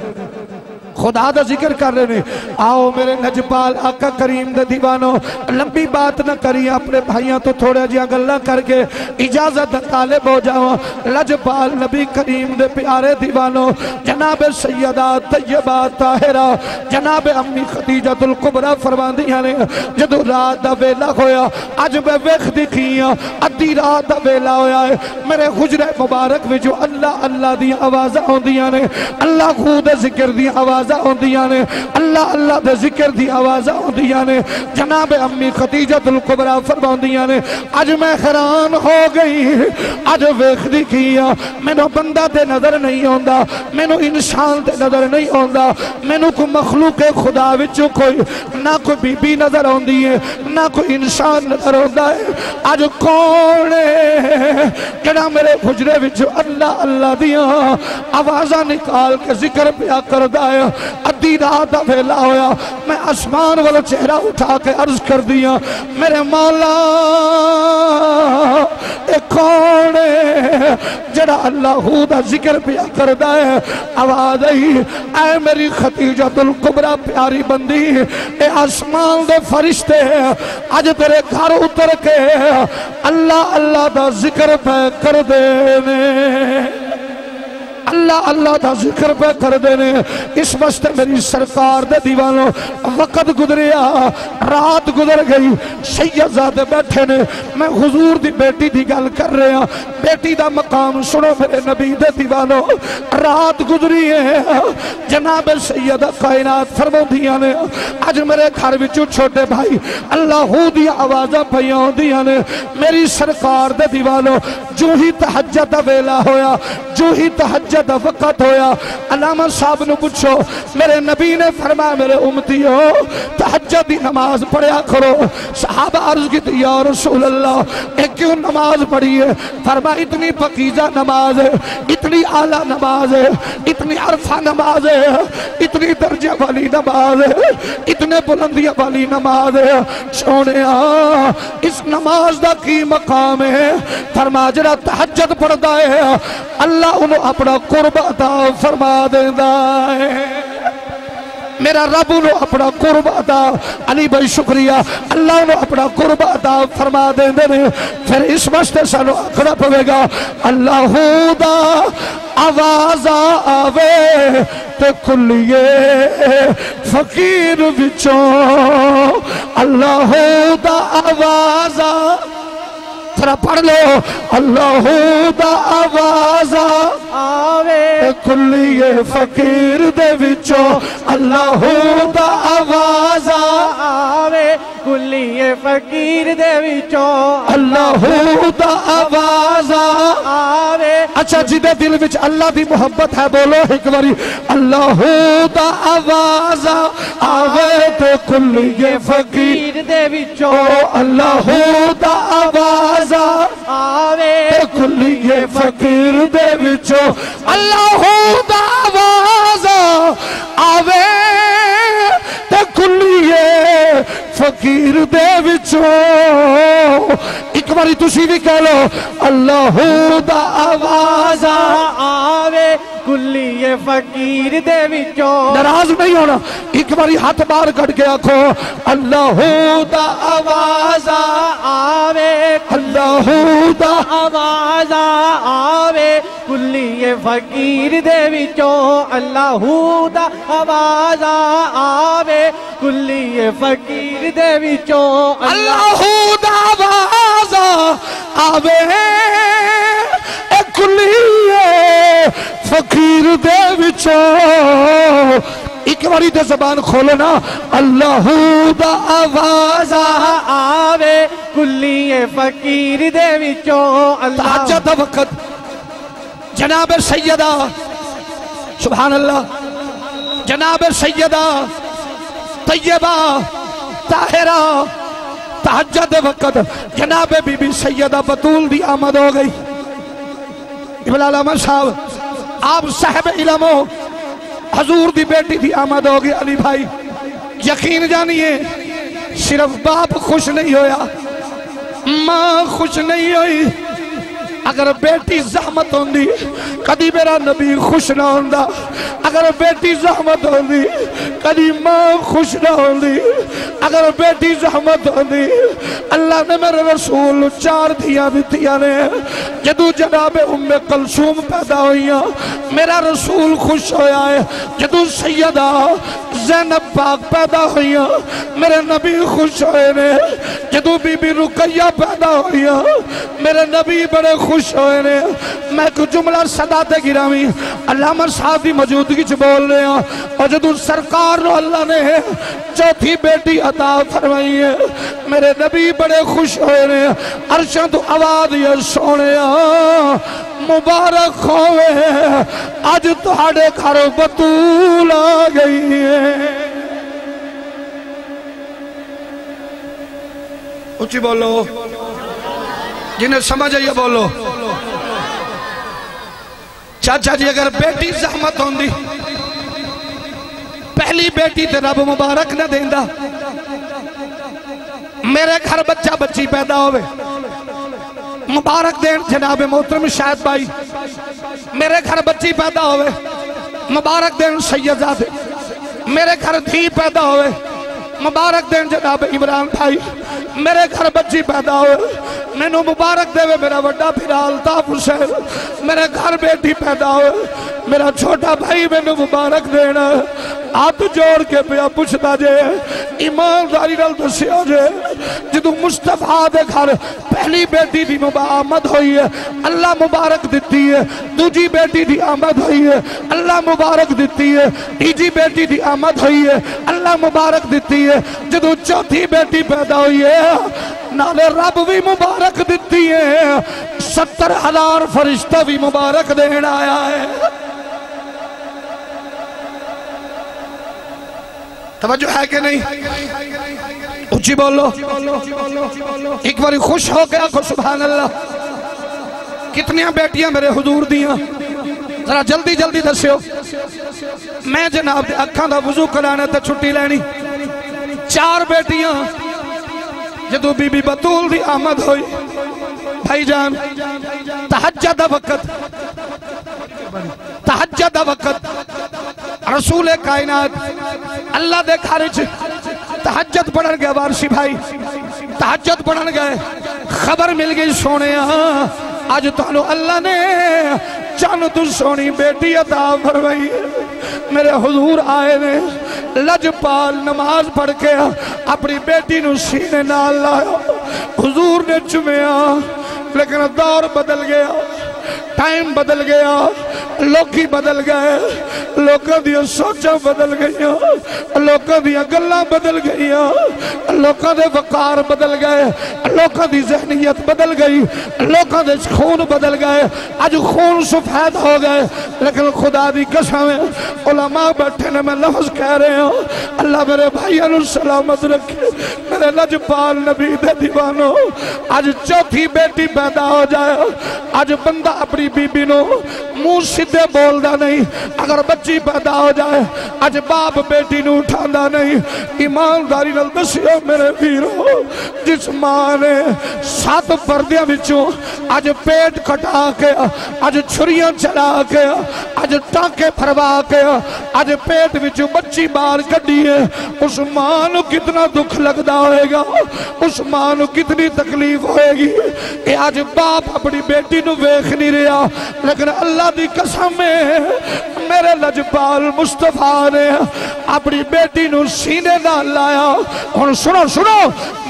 خدا دا ذکر کر رہے نے آؤ میرے نجپال آقا کریم دے دیوانوں لمبی بات نہ کری اپنے بھائیاں تو تھوڑے جیاں گلہ کر کے اجازت طالب ہو جاؤں نجپال نبی کریم دے پیارے دیوانوں جناب سیدہ طیبہ طاہرہ جناب امی خدیجۃ الکبریٰ فرماندیاں نے جدو رات دا ویلا ہویا اج میں ویکھ دکھیاں ادھی رات دا ویلا ہویا ہے میرے حجرہ مبارک وچ جو اللہ اللہ دی آوازاں ہوندیاں نے اللہ خود ذکر دی آواز ہوندیاں نے اللہ اللہ دے ذکر دی آوازاں ہوندیاں نے جناب امی خدیجۃ الکبریٰ فرماندیاں نے اج میں حیران ہو گئی اج ویکھ دکھیاں مینوں بندہ تے نظر نہیں ہوندا مینوں انسان تے نظر نہیں ہوندا مینوں کوئی مخلوق خدا وچوں کوئی نہ کوئی بی بی نظر ہوندی ہے نہ کوئی انسان نظر ہوندا ہے اج کون ہے جڑا میرے حجرے وچ اللہ اللہ دیاں آوازاں نکال کے ذکر پیا کردا ہے ادھی رات دا ویلا ہویا میں آسمان والا چہرہ اٹھا کے عرض کر دیا میرے مولا اے کون ہے جڑا اللہ دا ذکر پیا کردا ہے آواز آئی اے میری خدیجۃ الکبریٰ پیاری بندی اے آسمان دے فرشتے اج تیرے گھر اتر کے اللہ اللہ دا ذکر پہ کر دینے اللہ اللہ دا ذکر پہ کر دینے اس وقت میری سرکار دے دیوانوں وقت گزریا رات گزر گئی سیدزادے بیٹھے نے میں حضور دی بیٹی دی گل کر رہے ہیں بیٹی دا مقام سنو میرے نبی دے دیوانوں رات گزری ہے جناب سیدہ کائنات فرماندیاں نے اج میرے گھر وچوں چھوٹے بھائی اللہ دی آوازاں پئیاں ہوندیاں نے میری سرکار دے دیوانوں جو ہی تہجد دا ویلا ہویا جو ہی تہجد دا وقت ہویا علامہ صاحب نو پوچھو میرے نبی نے فرمایا میرے امتیو تہجد دی نماز پڑھیا کرو صحابہ عرض کی یا رسول اللہ ایک کیوں نماز پڑھی ہے فرمایا اتنی پکیزہ نماز ہے اتنی اعلیٰ نماز ہے اتنی عرفہ نماز ہے اتنی درجہ والی نماز ہے اتنے بلندیاں والی نماز ہے سونیا اس نماز دا کی مقام ہے فرمایا جڑا تہجد پڑھدا ہے اللہ انہوں اپنا قرب عطا فرما دیندہ ہے میرا رب انہوں اپنا قرب عطا علی بھائی شکریہ اللہ انہوں اپنا قرب عطا فرما دیندے نے پھر اس وقت سانو اکھڑا پوے گا اللہ دا آواز آوے تے کلیے فقیر وچوں اللہ دا آواز تھرا پڑھ لو اللہ دا آواز آوے کلیے فقیر دے وچوں اللہ دا آواز آوے کلیے فقیر دے وچوں اللہ دا آواز آوے اچھا جدے دل وچ اللہ دی محبت ہے بولو ایک باری اللہ دا آواز آوے تے کلی فقیر دے وچوں اللہ دا آواز آوے تے کلی فقیر دے وچوں اللہ دا آواز آوے تے کلی فقیر دے وچوں ایک باری تسی بھی کہہ لو اللہ دا آواز آوے کلی فقیر دے وچوں ناراض نہیں ہونا ایک باری ہاتھ باہر کٹ کے آکھو اللہ دا آواز آوے اللہ دا آواز آوے کلی فقیر دے وچوں اللہ دا آواز آوے کلی فقیر دے وچوں اللہ دا آواز آوے اے کلی فقیر دے وچوں ایک باری دے زبان کھولو نا اللہ دا آواز آوے کلی فقیر دے وچوں تہجد دا وقت جناب سیدہ سبحان اللہ جناب سیدہ طیبہ طاہرہ تہجد وقت جناب بی بی سیدہ بطول دی آمد ہو گئی بلال احمد صاحب آپ صاحب علم ہو حضور دی بیٹی دی آمد ہو گئی علی بھائی یقین جانیے صرف باپ خوش نہیں ہویا ماں خوش نہیں ہوئی اگر بیٹی زحمت ہوندی کدی میرا نبی خوش نہ ہوندا اگر بیٹی زحمت ہوندی کدی ماں خوش نہ ہوندی اگر بیٹی زحمت ہوندی اللہ نے میرے رسول 4 دھیاں دتیاں نے جدو جناب ام کلثوم پیدا ہوئیاں میرا رسول خوش ہویا ہے جدو سیدہ زینب پاک پیدا ہوئیاں میرے نبی خوش ہوئے نے جدو بی بی رقیہ پیدا ہوئیاں میرے نبی بڑے خوش ہوئے نے میں کچھ جملہ صداتے گرامی علامہ صاحب دی موجودگی چھ بول رہے ہیں اور جدو سرکار رو اللہ نے 4تھی بیٹی عطا فرمائی ہے میرے نبی بڑے خوش ہوئے نے عرشاں تو آواز یہ سونے مبارک ہوئے آج تہاڑے گھر بطول آ گئی ہے اچھی بولو جنہیں سمجھ آئیے بولو چاچا جی اگر بیٹی زحمت ہوندی پہلی بیٹی تے رب مبارک نہ دیندہ میرے گھر بچہ بچی پیدا ہوئے مبارک دین جناب محترم شاہد بھائی میرے گھر بچی پیدا ہوئے مبارک دین سیدزادے میرے گھر دھی پیدا ہوئے مبارک دین جناب عمران بھائی میرے گھر بچی پیدا ہوئے میں نو مبارک دے میرا وڈا پھر الطاف حسین میرے گھر بیٹی پیدا ہوئے میرا چھوٹا بھائی میں نو مبارک دینا ہاتھ جوڑ کے پیا پوچھتا جے ایمانداری نال دسیا جے جدو مصطفیٰ دے گھر پہلی بیٹی دی آمد ہوئی ہے اللہ مبارک دیتی ہے دوجی بیٹی دی آمد ہوئی ہے اللہ مبارک دیتی ہے تیجی بیٹی دی آمد ہوئی ہے اللہ مبارک دیتی ہے جدو 4تھی بیٹی پیدا ہوئی ہے نالے رب بھی مبارک دیتی ہے 70,000 فرشتہ بھی مبارک دینا آیا ہے توجہ ہے کہ نہیں اچھی بولو ایک باری خوش ہو گیا کو سبحان اللہ کتنیاں بیٹیاں میرے حضور دیاں ذرا جلدی جلدی دسیو میں جناب دے اکھاں دا وضو کرانا تے چھٹی لینی 4 بیٹیاں جدو بی بی بطول دی آمد ہوئی بھائی جان تہجد وقت رسول کائنات اللہ دے خارج تہجد پڑھن گئے وارشی بھائی تہجد پڑھن گئے خبر مل گئی سونے آج تانو اللہ نے چانو تو سونی بیٹی عطا فرمائی میرے حضور آئے نے لجپال نماز پڑھ کے اپنی بیٹی نو سینے نال لایا حضور نے چمیا لیکن دور بدل گیا ٹائم بدل گیا لوکی بدل گئے لوکاں دیاں سوچاں بدل گئیاں لوکاں دیاں گلاں بدل گئیاں لوکاں دے وقار بدل گئے لوکاں دی ذہنیت بدل گئی لوکاں دے خون بدل گئے اج خون سفید ہو گئے لیکن خدا دی قسم علماء بیٹھے نے میں لفظ کہہ رہے ہوں اللہ میرے بھائیوں نو سلامت رکھے میرے لجپال نبی دے دیوانوں اج چوتھی بیٹی پیدا ہو جائے اج بندہ اپنی بی بی نو منہ سیدھے بولدا نہیں اگر بچی پیدا ہو جائے اج باپ بیٹی نو اٹھاندا نہیں ایمانداری نال دسیو میرے ویرو جس ماں نے 7 پردیاں وچوں اج پیٹ کٹا کے اج چھریاں چلا کے اج ٹانکے پھروا کے اج پیٹ وچوں بچی باہر کڈی ہے اس ماں نو کتنا دکھ لگدا ہوئے گا اس ماں نو کتنی تکلیف ہوئے گی کہ آج باپ اپنی بیٹی نو ویکھ نہیں رہا لیکن اللہ دی قسم میں میرے لجپال مصطفیٰ نے اپنی بیٹی نو سینے نہ لایا اور سنو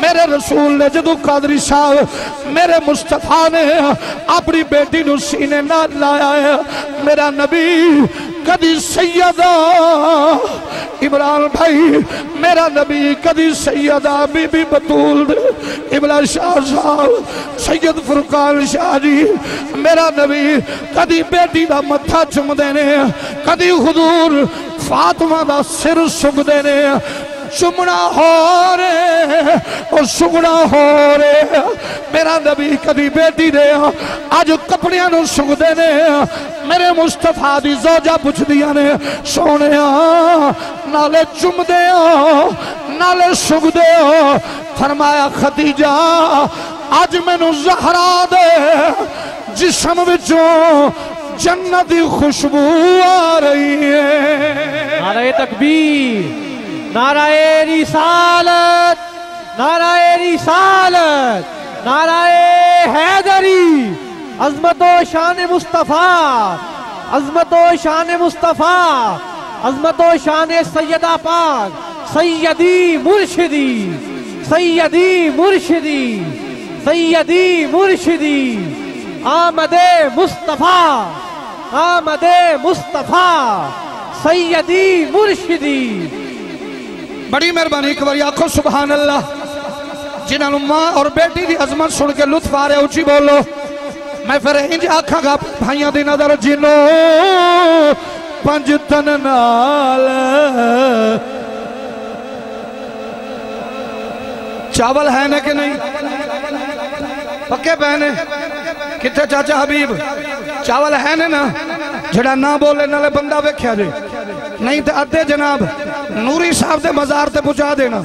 میرے رسول نے جدو قادری صاحب میرے مصطفیٰ نے اپنی بیٹی نو سینے نہ لایا ہے میرا نبی کدی سیدہ عمران بھائی میرا نبی کدی سیدہ بی بی بطول ابن شاہ صاحب سید فرقان شاہ جی میرا نبی کدی بیٹی دا متھا چم دینے کدی حضور فاطمہ دا سر سگ دینے چمنا ہو رہے اور سگنا ہو رہے میرا نبی کبھی بیٹی دے آج کپڑیاں نو سگ دینے میرے مصطفیٰ دی زوجہ پوچھ دیا نے سونے نالے چم دے نالے سگ دے فرمایا خدیجہ آج میں نو زہرا دے جسم وچوں جنتی خوشبو آ رہی ہے نعرہ تکبیر نعرہ رسالت نعرہ رسالت نعرہ حیدری عظمت و شان مصطفیٰ عظمت و شان مصطفیٰ عظمت و شان سیدہ پاک سیدی مرشدی سیدی مرشدی سیدی مرشدی آمد مصطفیٰ آمد مصطفیٰ سیدی مرشدی بڑی مہربانی ایک بار آنکھو سبحان اللہ جنہاں ماں اور بیٹی دی عظمت سن کے لطف آ رہے اونچی بولو میں پھر انج آکھاں گا بھائیاں دی نظر جنو پنج تن نال چاول ہے نا کہ نہیں پکے پہنے کتے چاچا حبیب چاول ہے نا جڑا نہ بولے نالے بندہ ویکھیا جے نہیں تے ادھے جناب نوری صاحب دے مزار تے پہنچا دینا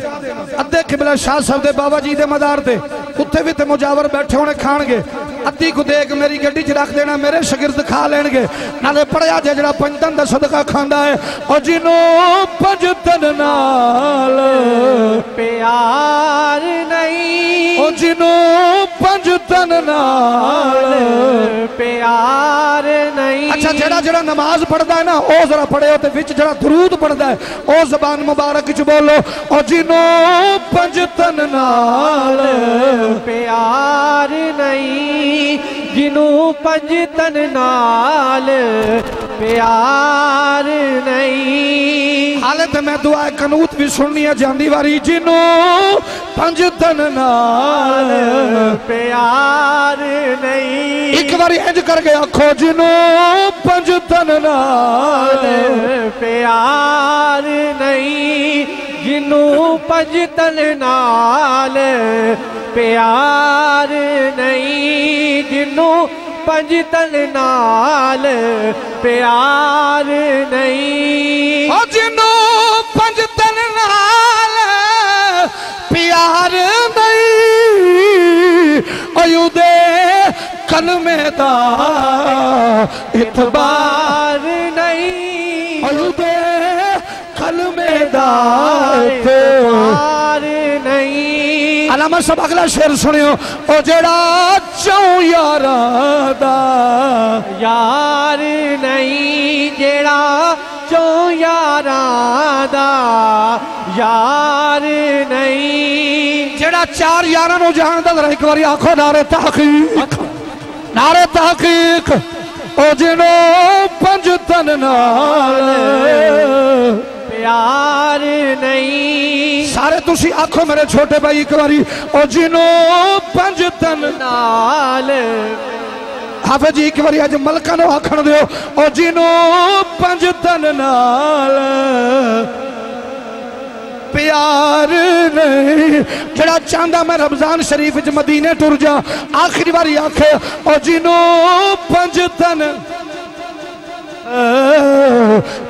ادھے قبلہ شاہ صاحب دے بابا جی دے مزار تے اتھے بھی تے مجاور بیٹھے ہونے کھان گے ادھی کو دیکھ میری گڈی چ رکھ دینا میرے شگرد کھا لین گے نالے پڑیا جے جڑا پنجتن دا صدقہ کھاندا ہے او جنو پنجتن نال پیار نہیں او جنو پنجتن نال پیار نہیں اچھا جڑا جڑا نماز پڑھدا ہے نا او ذرا پڑھے ہوتے وچ جڑا درود پڑھدا ہے او زبان مبارک وچ بولو او جنو پنجتن نال پیار نہیں جنوں پنجتن نال پیار نہیں حالت میں دعا قنوت بھی سننی ہے جاندی واری جنوں پنجتن نال پیار نہیں ایک باری انج کر کے آکھو جنوں پنجتن نال پیار نہیں جنوں پنجتن نال پیار نہیں جنوں پنجتن نال پیار نہیں او جنوں پنجتن نال پیار نہیں ایو دے کلمے دا اعتبار نہیں ایو دے کلمے دا اعتبار نہیں علامہ صاحب اگلا شعر سنیو او جڑا چوں یاراں دا یار نہیں جڑا چوں یاراں دا یار نہیں جڑا 4 یاراں نو جاندا ذرا ایک واری آکھو نعرہ تحقیق نعرہ تحقیق او جنو تن نال پیار نہیں سارے تسی آنکھوں میرے چھوٹے بھائی ایک باری او جنوں پنج تن نال حافظ جی ایک باری آج ملکہ نو آکھن دیو او جنوں پنج تن نال پیار نہیں جڑا چاندہ میں رمضان شریف وچ مدینے ٹر جا آخری باری آکھے او جنوں پنج تن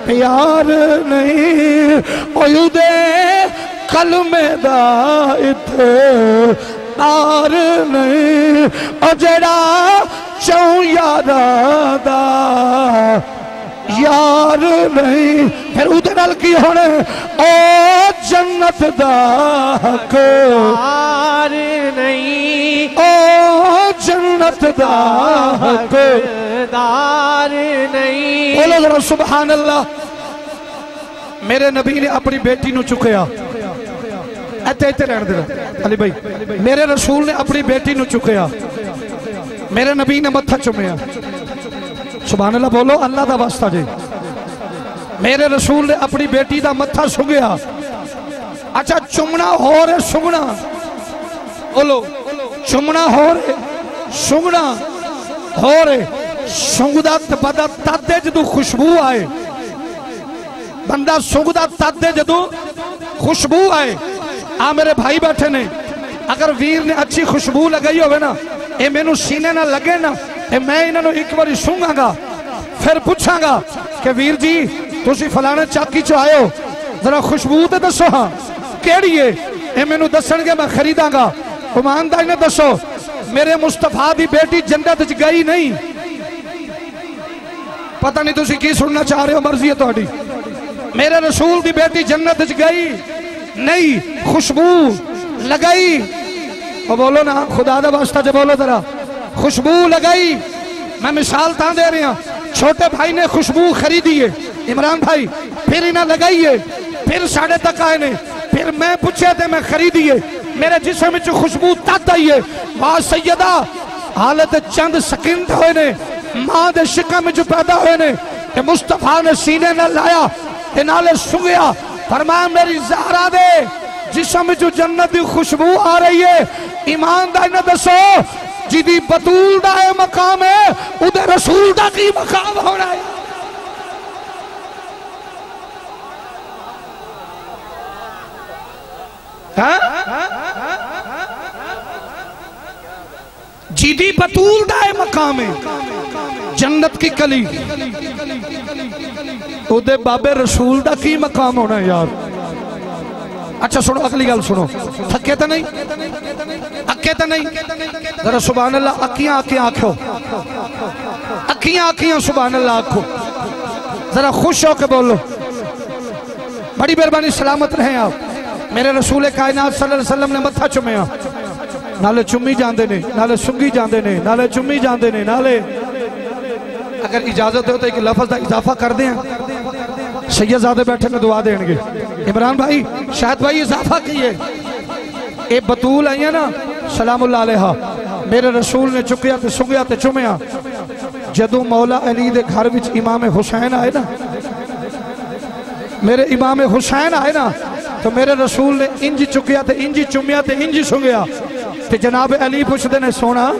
پیار نہیں او یو دے کلمے دا اتار نہیں او جڑا چون یارا دا یار نہیں پھر ادھے نال کی ہونے او جنت دا پیار نہیں او جنت دا دار نہیں بولو ذرا سبحان اللہ میرے نبی نے اپنی بیٹی نو چکیا ایتے رہن دینا علی بھائی میرے رسول نے اپنی بیٹی نو چکیا میرے نبی نے متھا چمیا سبحان اللہ بولو اللہ دا واسطہ جی میرے رسول نے اپنی بیٹی دا متھا سنگیا اچھا چمنا ہو رہے سنگنا بولو چمنا ہو رہے سنگنا ہو رہے سنگدہ بدا تادے جدو خوشبو آئے بندہ سنگدہ تادے جدو خوشبو آئے میرے بھائی بیٹھے نے اگر ویر نے اچھی خوشبو لگائی ہوئے نا اے میں نو سینے نہ لگے نا اے میں انہوں ایک باری سنگا گا پھر پوچھاں گا کہ ویر جی تسی فلانے چاکی چو آئے ہو ذرا خوشبو تے دسو ہاں کیڑی ہے اے میں نو دسن گے میں خریداں گا ایمانداری نے دسو میرے مصطفیٰ دی بیٹی جنت وچ گئی نہیں پتہ نہیں تسی کی سننا چاہ رہے ہو مرضی ہے تہاڈی میرے رسول دی بیٹی جنت وچ گئی نہیں خوشبو لگائی وہ بولو نا خدا دا واسطہ جو بولو ذرا خوشبو لگائی میں مثال تاں دے رہی ہوں چھوٹے بھائی نے خوشبو خریدی ہے عمران بھائی پھر انہیں لگائی ہے پھر ساڑھے تک آئے نے پھر میں پوچھے تھے میں خریدی ہے میرے جسم میں جو خوشبو تات آئی ہے واہ سیدہ حالت چند سکند ہوئے نے ماں دے شکا میں جو پیدا ہوئے نے کہ مصطفیٰ نے سینے نہ لایا انالے سنگیا فرمایا میری زہرہ دے جسم میں جو جنت دی خوشبو آ رہی ہے ایماندار نہ دسو جدی بطول دا ہے مقام ہے ادھے رسول دا کی مقام ہو رہا ہے جدی بطول دا ہے مقام ہے جنت کی کلی ادھے بابے رسول دا کی مقام ہونا ہے یار اچھا سنو اگلی گل سنو تھکے تا نہیں اکے تا نہیں ذرا سبحان اللہ اکیاں آنکھو اکیاں سبحان اللہ آنکھو ذرا خوش ہو کے بولو بڑی مہربانی سلامت رہیں آپ میرے رسول کائنات صلی اللہ علیہ وسلم نے متھا چمیا نالے چمی جاندے نے نالے سنگی جاندے نے نالے چمی جاندے نے نالے اگر اجازت ہو تو ایک لفظ دا اضافہ کر دیں سید زادے بیٹھے میں دعا دیں گے عمران بھائی شاہد بھائی اضافہ کیے اے بطول آئیے نا سلام اللہ علیہ میرے رسول نے چکیا تے سنگیا تے چمیا جدو مولا علی دے گھر وچ امام حسین آئے نا میرے امام حسین آئے نا تو میرے رسول نے انجی چکیا تے انجی چمیا تے انجی سنگیا تے جناب علی پوچھ دینے سونا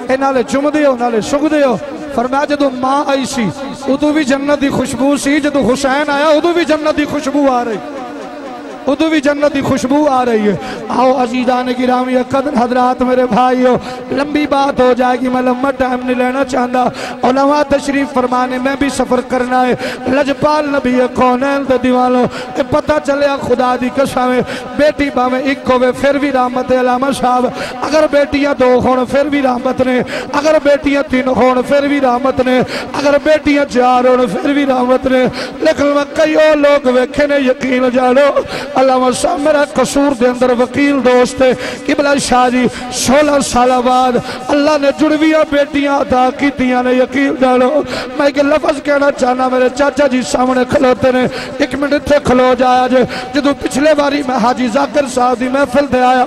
اے نالے چم دیو نالے سنگ دیو فرمایا جدو ماں آئی سی ادو بھی جنت دی خوشبو سی جدو حسین آیا ادو بھی جنت دی خوشبو آ رہی ادو بھی جنت دی خوشبو آ رہی ہے آؤ عزیزان گرامی قدر حضرات میرے بھائیو لمبی بات ہو جائے گی میں لمبا ٹائم نہیں لینا چاہتا علماء تشریف فرمانے میں بھی سفر کرنا ہے لجپال نبی کونین دے دیوانوں پتہ چلے خدا دی قسم بیٹی باویں ایک ہوئے پھر بھی رحمت علامہ صاحب اگر بیٹیاں دو ہون پھر بھی رحمت نے اگر بیٹیاں تین ہون پھر بھی رحمت نے اگر بیٹیاں چار ہون پھر بھی رحمت نے لیکن میں کئی اور لوگ ویکھے نے یقین جانو علامہ صاحب میرا قصور دے اندر وکیل دوست ہے قبلہ شاہ جی 16 سال بعد اللہ نے جڑویاں بیٹیاں عطا کی دیاں نے یقین جانو میں ایک لفظ کہنا چاہنا میرے چاچا جی سامنے کھلوتے نے ایک منٹ تھے کھلو جایا جے جدو پچھلے باری میں حاجی ذاکر صاحب دی محفل دے آیا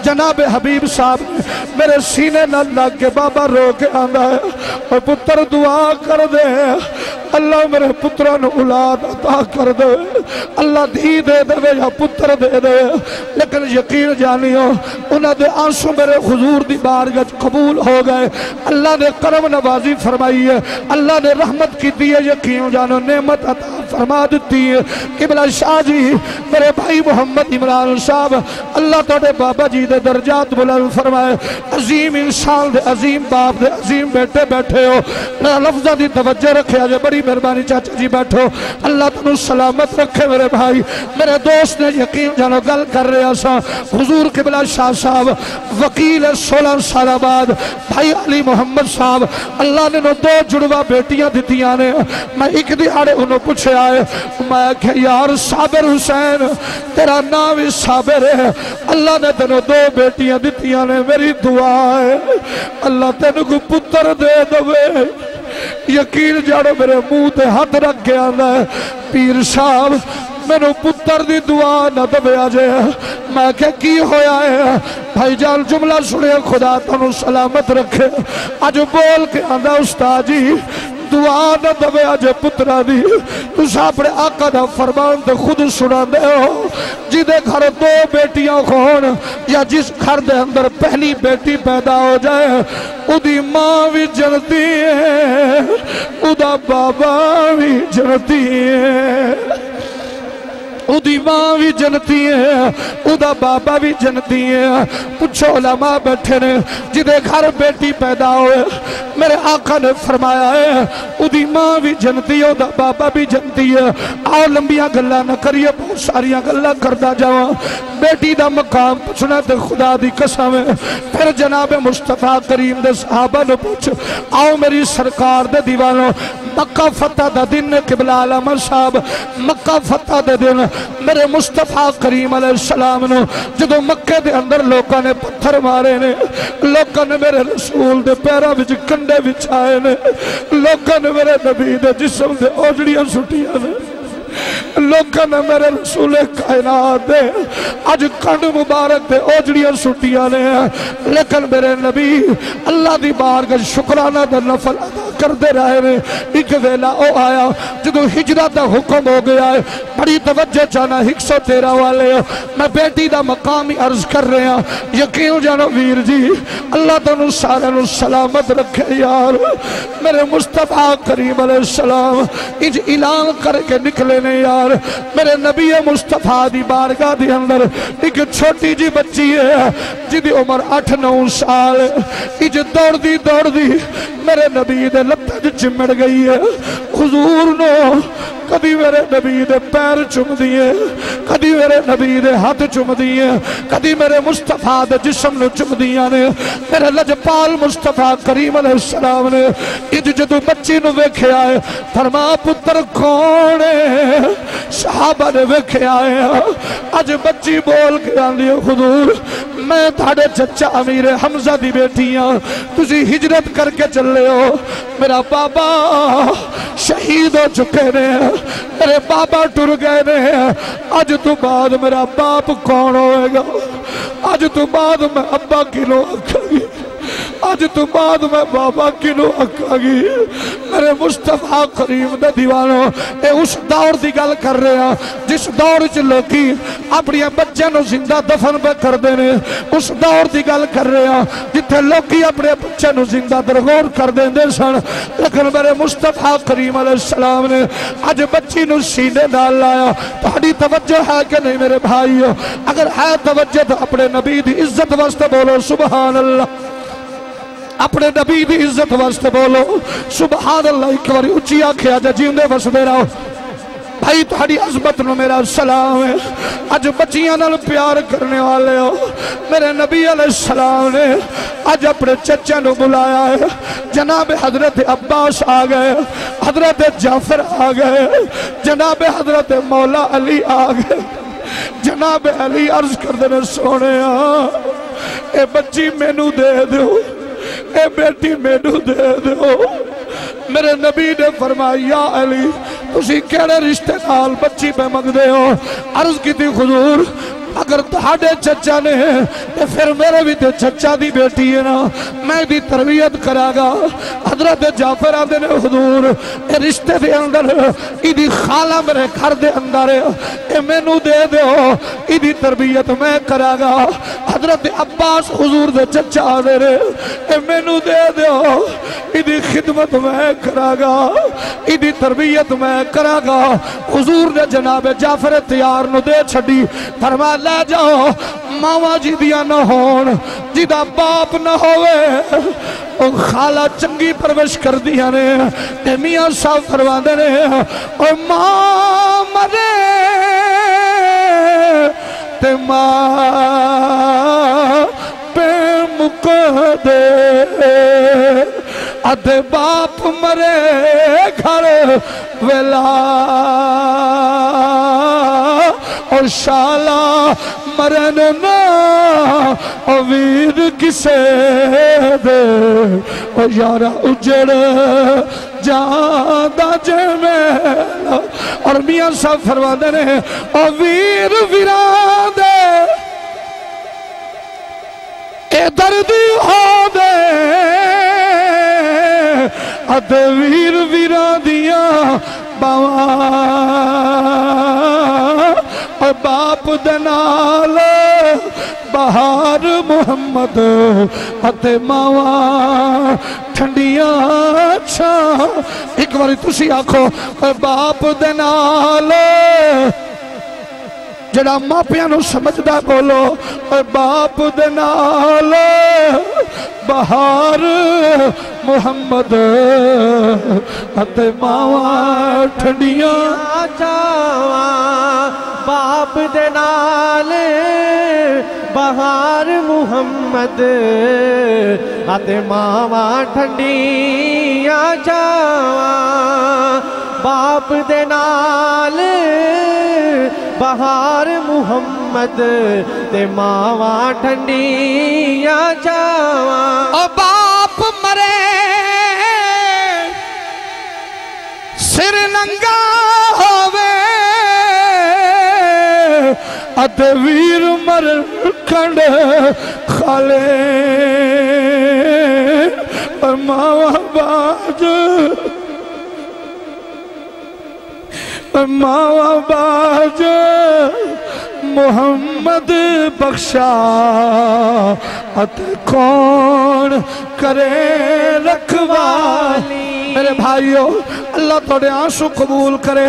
جناب حبیب صاحب نے میرے سینے نہ لگ کے بابا رو کے آندہ ہے اور پتر دعا کر دے اللہ میرے پتران اولاد عطا کر دے، اللہ دھی دے دے یا پتر دے دے، لیکن یقین جانیو انہاں دے آنسو میرے حضور دی بارگاہ قبول ہو گئے، اللہ نے کرم نوازی فرمائی ہے، اللہ نے رحمت کی دی ہے، یقین جانو نعمت عطا فرما دیتی ہے۔ قبلہ شاہ جی میرے بھائی محمد عمران صاحب، اللہ توڑے بابا جی دے درجات بلند فرمائے، عظیم انسان دے عظیم باپ دے عظیم بیٹے بیٹھے ہو، لفظہ دی توجہ رکھے آجے، بڑی مہربانی چاچا جی بیٹھو، اللہ تنو سلامت رکھے میرے بھائی۔ میرے دوست نے یقین جانو گل کر رہے سا، حضور قبلہ شاہ صاحب وکیل 16 سال بعد بھائی علی محمد صاحب اللہ نے نو 2 جڑوا بیٹیاں دیتیاں نے، میں ایک دیہاڑے انہوں پوچھے آئے، میں کہ یار صابر حسین تیرا نام ہی صابر ہے، اللہ نے تینوں 2 بیٹیاں دیتیاں نے، میری دعا ہے اللہ تینوں کو پتر دے دوے۔ یقین جانو میرے منہ تے ہاتھ رکھ گیا ہے، پیر صاحب میں پتر دی دعا نہ دبے آجے، میں کہ کی ہویا ہے بھائی جان جملہ سنے، خدا تنو سلامت رکھے، آج بول کے آندہ استاد جی دعا نہ دبے آجے پترہ دی، تو ساپڑے آقا دا فرمان تے خود سنا دے ہو، جدے گھر 2 بیٹیاں خون یا جس گھر دے اندر پہلی بیٹی پیدا ہو جائے او دی ماں بھی جنتی ہے، او دا بابا بھی جنتی ہے، او دی ماں بھی جنتی ہے، او دا بابا بھی جنتی ہے۔ پوچھو علماء بیٹھے نے جدے گھر بیٹی پیدا ہوئے، میرے آقا نے فرمایا ہے او دی ماں بھی جنتی ہے، او دا بابا بھی جنتی ہے۔ آؤ لمبیاں گلہ نہ کریے، بہت ساریاں گلہ کردہ جاؤں، بیٹی دا مقام پوچھنا تے خدا دی قسم ہے۔ پھر جناب مصطفیٰ کریم دے صحابہ نے پوچھ، آؤ میری سرکار دے دیوانوں، مکہ فتح دا دن نے قبلہ علامہ صاحب، مکہ فتح دے دن میرے مصطفیٰ کریم علیہ السلام نے جدو مکہ دے اندر لوگاں نے پتھر مارے نے، لوگاں نے میرے رسول دے پیرہ وچ کنڈے بچھائے نے، لوگاں نے میرے نبی دے جسم دے اوجڑیاں سٹیاں نے، لوگاں نے میرے رسول کائنات دے آج کنڈ مبارک دے اوجڑیاں سٹیاں نے، لیکن میرے نبی اللہ دی بارگاہ شکرانہ دے نفل ادا کر دے رہے نے۔ ایک ویلہ او آیا جدو ہجرت دا حکم ہو گیا ہے، بڑی توجہ چانا 113 والے ہو، میں بیٹی دا مقامی عرض کر رہے ہیں، یقین جانو ویر جی اللہ تنو سارے نو سلامت رکھے یار۔ میرے مصطفیٰ کریم علیہ السلام انج اعلان کر کے نکلے نے یار، میرے نبی مصطفیٰ دی بارگاہ دی اندر ایک چھوٹی جی بچی ہے جی دی عمر 8-9 سال، انج دوڑ دی میرے نبی دے لتہ جو چمڑ گئی ہے، حضور نو کبھی میرے نبی دے پیر چم دیئے، کبھی میرے نبی دے ہاتھ چم دیئے، کبھی میرے مصطفیٰ دے جسم نو چم دیئے نے، میرے لجپال مصطفیٰ کریم علیہ السلام نے انج جدو بچی نو ویکھے آئے، فرما پتر کون ہے؟ صحابہ نے ویکھے آئے، آج بچی بول کے آندی حضور میں تھاڑے چچا امیر حمزہ دی بیٹیاں، تسی ہجرت کر کے چلے ہو، میرا بابا شہید ہو چکے نے، میرے بابا ٹر گئے نے، آج تو بعد میرا باپ کون ہوئے گا؟ آج تو بعد میں ابا کلو اکھا گی، آج تو بعد میں بابا کلو اکھا گی۔ میرے مصطفیٰ کریم دے دیوانوں، اے اس دور دی گل کر رہے ہیں جس دور چ لوکی اپنی بچے نو زندہ دفن پہ کر دینے، اس دور دی گل کر رہے ہیں جتھے لوکی اپنے بچے نو زندہ درگور کر دیندے سن، لیکن میرے مصطفیٰ کریم علیہ السلام نے آج بچی نو سینے نال لایا۔ تہاڈی توجہ ہے کہ نہیں میرے بھائیو؟ اگر ہے توجہ تو اپنے نبی دی عزت واسطے بولو سبحان اللہ، اپنے نبی دی عزت واسطے بولو سبحان اللہ، ایک باری اچھی آنکھیں آجا جیندے واسطے رہو۔ بھائی تہاڈی عظمت نو میرا سلام ہے، آج بچیاں نال پیار کرنے والے ہو، میرے نبی علیہ السلام نے آج اپنے چچے نو بلایا ہے، جناب حضرت عباس آ گئے، حضرت جعفر آ گئے، جناب حضرت مولا علی آ گئے، جناب علی عرض کر دینے سونے اے بچی مینو دے دو، اے بیٹی مینو دے دو۔ میرے نبی نے فرمایا یا علی تسی کیڑے رشتے نال بچی پہ منگ دے ہو؟ عرض کی تھی حضور اگر تہاڈے چچا نے تے پھر میرے بھی تے چچا دی بیٹی ہے نا میں بھی تربیت کرا گا حضرت جعفر آدھے نے حضور اے رشتے دے اندر ایدی خالہ میرے گھر دے اندر اے مینو دے دیو ایدی تربیت میں کرا گا حضرت عباس حضور دے چچا آدھے رے اے مینو دے دیو ایدی خدمت میں کرا گا ایدی تربیت میں کرا گا حضور نے جناب جعفر تیار نو دے چھڑی فرما لے جاؤ ماما جی دیا نہ ہون جیدہ باپ نہ ہوئے اور خالہ چنگی پروش کر دیا نے تے میاں صاحب فرما دے نے اور ماں مرے تے ماں پہ مقدے ادھے باپ مرے گھر ویلا اور شالا مرن نا ویر کسے دے اور یارا اجڑ جاندہ جمیلا اور میاں صاحب فرما دے رہے اور ویر ویران دے اے دردی ہو دے ادھے ویر ویران دیا باواں اور باپ دنال بہار محمد اتے ماواں ٹھنڈیاں چھاں ایک باری تسی آکھو اور باپ دنال جڑا ماپیاں نو سمجھدا بولو اور باپ دنال بہار محمد اتے ماواں ٹھنڈیاں چھاواں باپ دے نال بہار محمد اتے ماواں ٹھنڈیاں چھاواں باپ دے نال بہار محمد تے ماواں ٹھنڈیاں چھاواں او باپ مرے سر ننگا ہووے ادھے ویر مر کنڈ خالے اور ماواں باج ماواں باج محمد بخشا تے کون کرے رکھوالی میرے بھائیو اللہ توڑے آنسو قبول کرے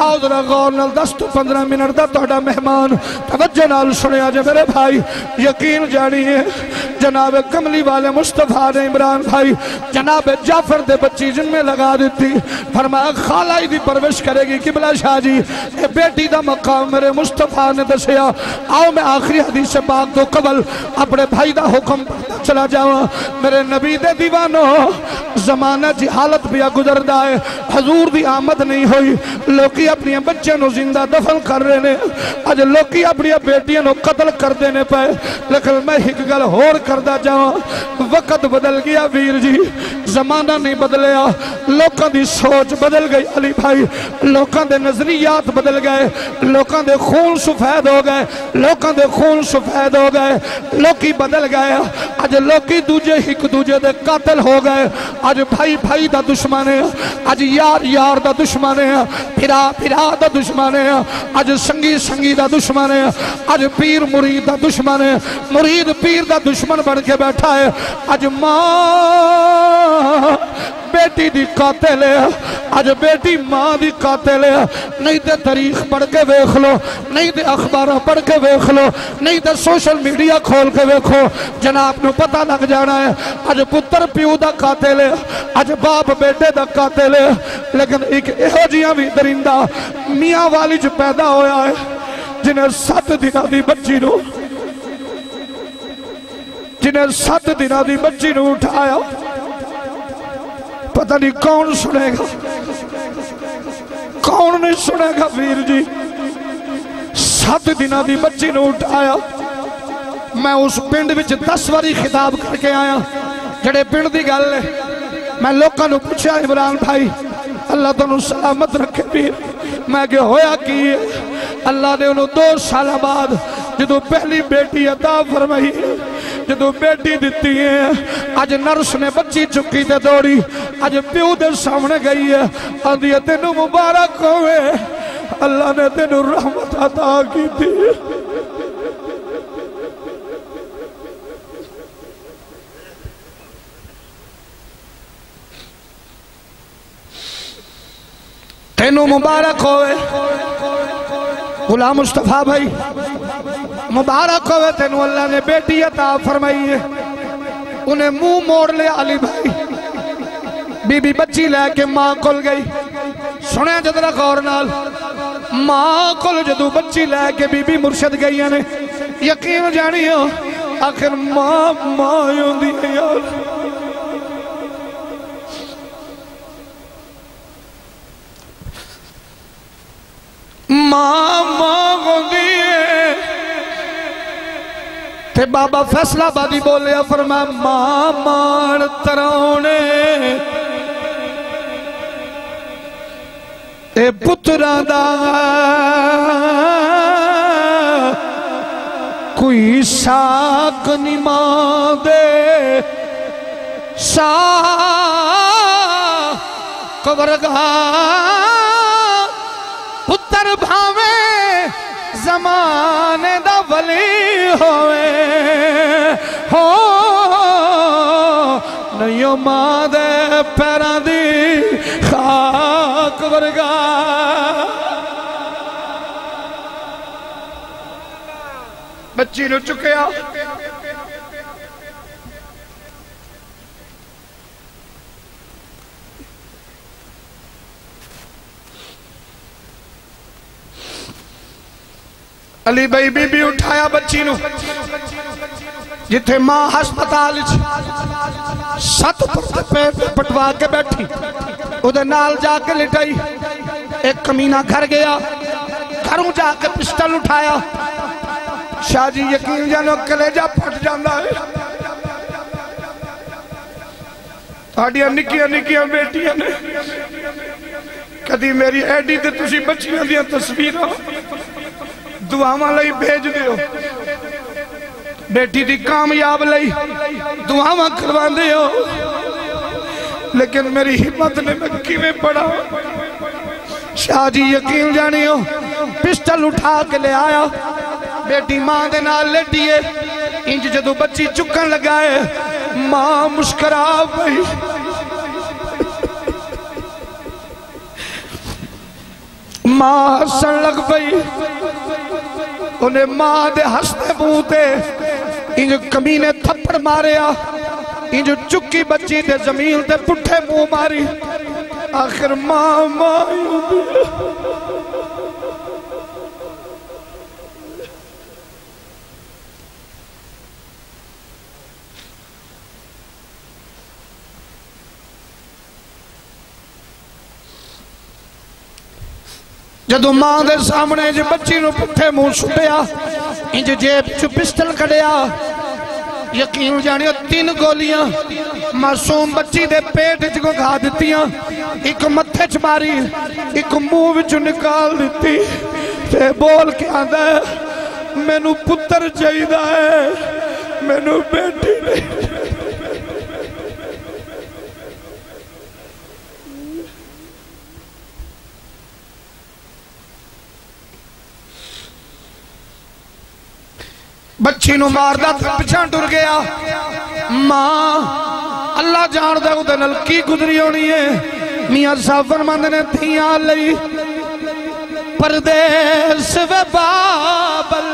آؤ ذرا غور نال 10 تو 15 منٹ دا توڑا مہمان توجہ نال سنے آجے میرے بھائی یقین جانی ہے جناب کملی والے مصطفیٰ نے عمران بھائی جناب جعفر دے بچی جن میں لگا دیتی فرمایا خالہ ہی دی پروش کرے گی قبلہ شاہ جی اے بیٹی دا مقام میرے مصطفیٰ نے دسیا آؤ میں آخری حدیث پاک تو قبل اپنے بھائی دا حکم چلا جاؤں میرے نبی دے دیوانوں زمانہ جی حالت بھی گزر دائے حضور دی آمد نہیں ہوئی لوکی اپنی بچے نو زندہ دفن کر رہے ہیں آج لوکی اپنی بیٹیاں نو قتل کر دینے پہ لیکن میں ایک گل ہور کردہ جاؤں وقت بدل گیا ویر جی زمانہ نہیں بدلیا لوکاں دی سوچ بدل گئی علی بھائی لوکاں دے نظریات بدل گئے لوکاں دے خون سفید ہو گئے لوکاں دے خون سفید ہو گئے لوکی بدل گئے آج لوکی دوجے ہک دوجے دے قاتل ہو گئے آج بھائی بھائی دا دشمن ہے آج یار یار دا دشمن ہے پھرا پھرا دا دشمن ہے آج سنگی سنگی دا دشمن ہے آج پیر مرید دا دشمن ہے مرید پیر دا دشمن بن کے بیٹھا ہے آج ماں بیٹی دی قاتل ہے آج بیٹی ماں دی قاتل ہے نہیں تے تاریخ پڑھ کے ویکھ لو نہیں تے اخبارہ پڑھ کے ویکھ لو نہیں تے سوشل میڈیا کھول کے ویکھو جناب نو پتہ لگ جانا ہے آج پتر پیو دا قاتل ہے آج باپ بیٹے دا قاتل ہے لیکن ایک ایہو جیاں بھی درندہ میاں والی جو پیدا ہویا ہے جنہیں 7 دنہ دی بچی نو جنہیں 7 دنہ دی بچی نو اٹھایا پتہ نہیں کون سنے گا کون نہیں سنے گا ویر جی 7 دنہ دی بچی نو اٹھایا میں اس پنڈ وچ 10 واری خطاب کر کے آیا جڑے پنڈ دی گل ہے میں لوکاں نو پوچھا عمران بھائی اللہ تانوں سلامت رکھے پیر میں کہ ہویا کی اللہ نے انہوں 2 سال بعد جدو پہلی بیٹی عطا فرمائی جدو بیٹی دیتی ہے آج نرس نے بچی چکی تے دوڑی آج پیو دے سامنے گئی ہے آدھی تینو مبارک ہوئے اللہ نے تینو رحمت عطا کی تھی تینو مبارک ہوئے غلام مصطفیٰ بھائی مبارک ہوئے تینو اللہ نے بیٹی عطا فرمائی ہے انہیں منہ موڑ لے علی بھائی بی بی بچی لے کے ماں کل گئی سنیں جدرہ غور نال ماں کل جدو بچی لے کے بی بی مرشد گئی نے یقین جانی ہو آخر ماں یوں دی ہے یار ماں گوندی ہے تے بابا فیصلہ بادی بولے فرمایا ماں مار تراؤنے اے پتران دا کوئی ساک نمان دے ساک ورگا پتر بھاوے زمانے دا ولی ہوئے ہو نیو ماں دے پیران دی خاک ورگا بچی نو چکیا علی بھائی بی بی اٹھایا بچی نو جتھے ماں ہسپتال ست پٹوا کے بیٹھی ادھے نال جا کے لٹائی ایک کمینہ گھر گیا گھروں جا کے پسٹل اٹھایا شاہ جی یقین جانو کلیجہ پھٹ جاندہ ہے تھاڑیاں نکیاں بیٹیاں نے کدی میری ایڈی تے تسی بچیاں دیا تصویرہ دعاواں لئی بھیج دیو بیٹی دی کامیاب لئی دعاواں کروان دیو لیکن میری ہمت نے مکی میں پڑا شاہ جی یقین جانی ہو پسٹل اٹھا کے لے آیا بیٹی ماں دے نال لیٹیے انج جدو بچی چکن لگائے ماں مسکرا بھئی ماں ہسن لگ بھئی انہیں ماں دے ہستے بوتے انج کمینے تھپڑ ماریا انج چکی بچی دے زمین دے پٹھے منہ ماری آخر ماں جدو ماں دے سامنے جی بچی نو پٹھے منہ سٹیا انج جیب چو پسٹل کڑیا یقین جانیو 3 گولیاں معصوم بچی دے پیٹ جگو گھا دیتیاں ایک متھے چ ماری ایک منہ وچو نکال دیتی تے بول کے آندہ ہے میں نو پتر چاہیدہ ہے میں نو بیٹی نہیں بچی نو ماردہ تھا پچھان ٹر گیا ماں اللہ جان دے ادھے نلکی گزری ہونی ہے میاں سافر مند نے دھیاں لئی پردیس و بابل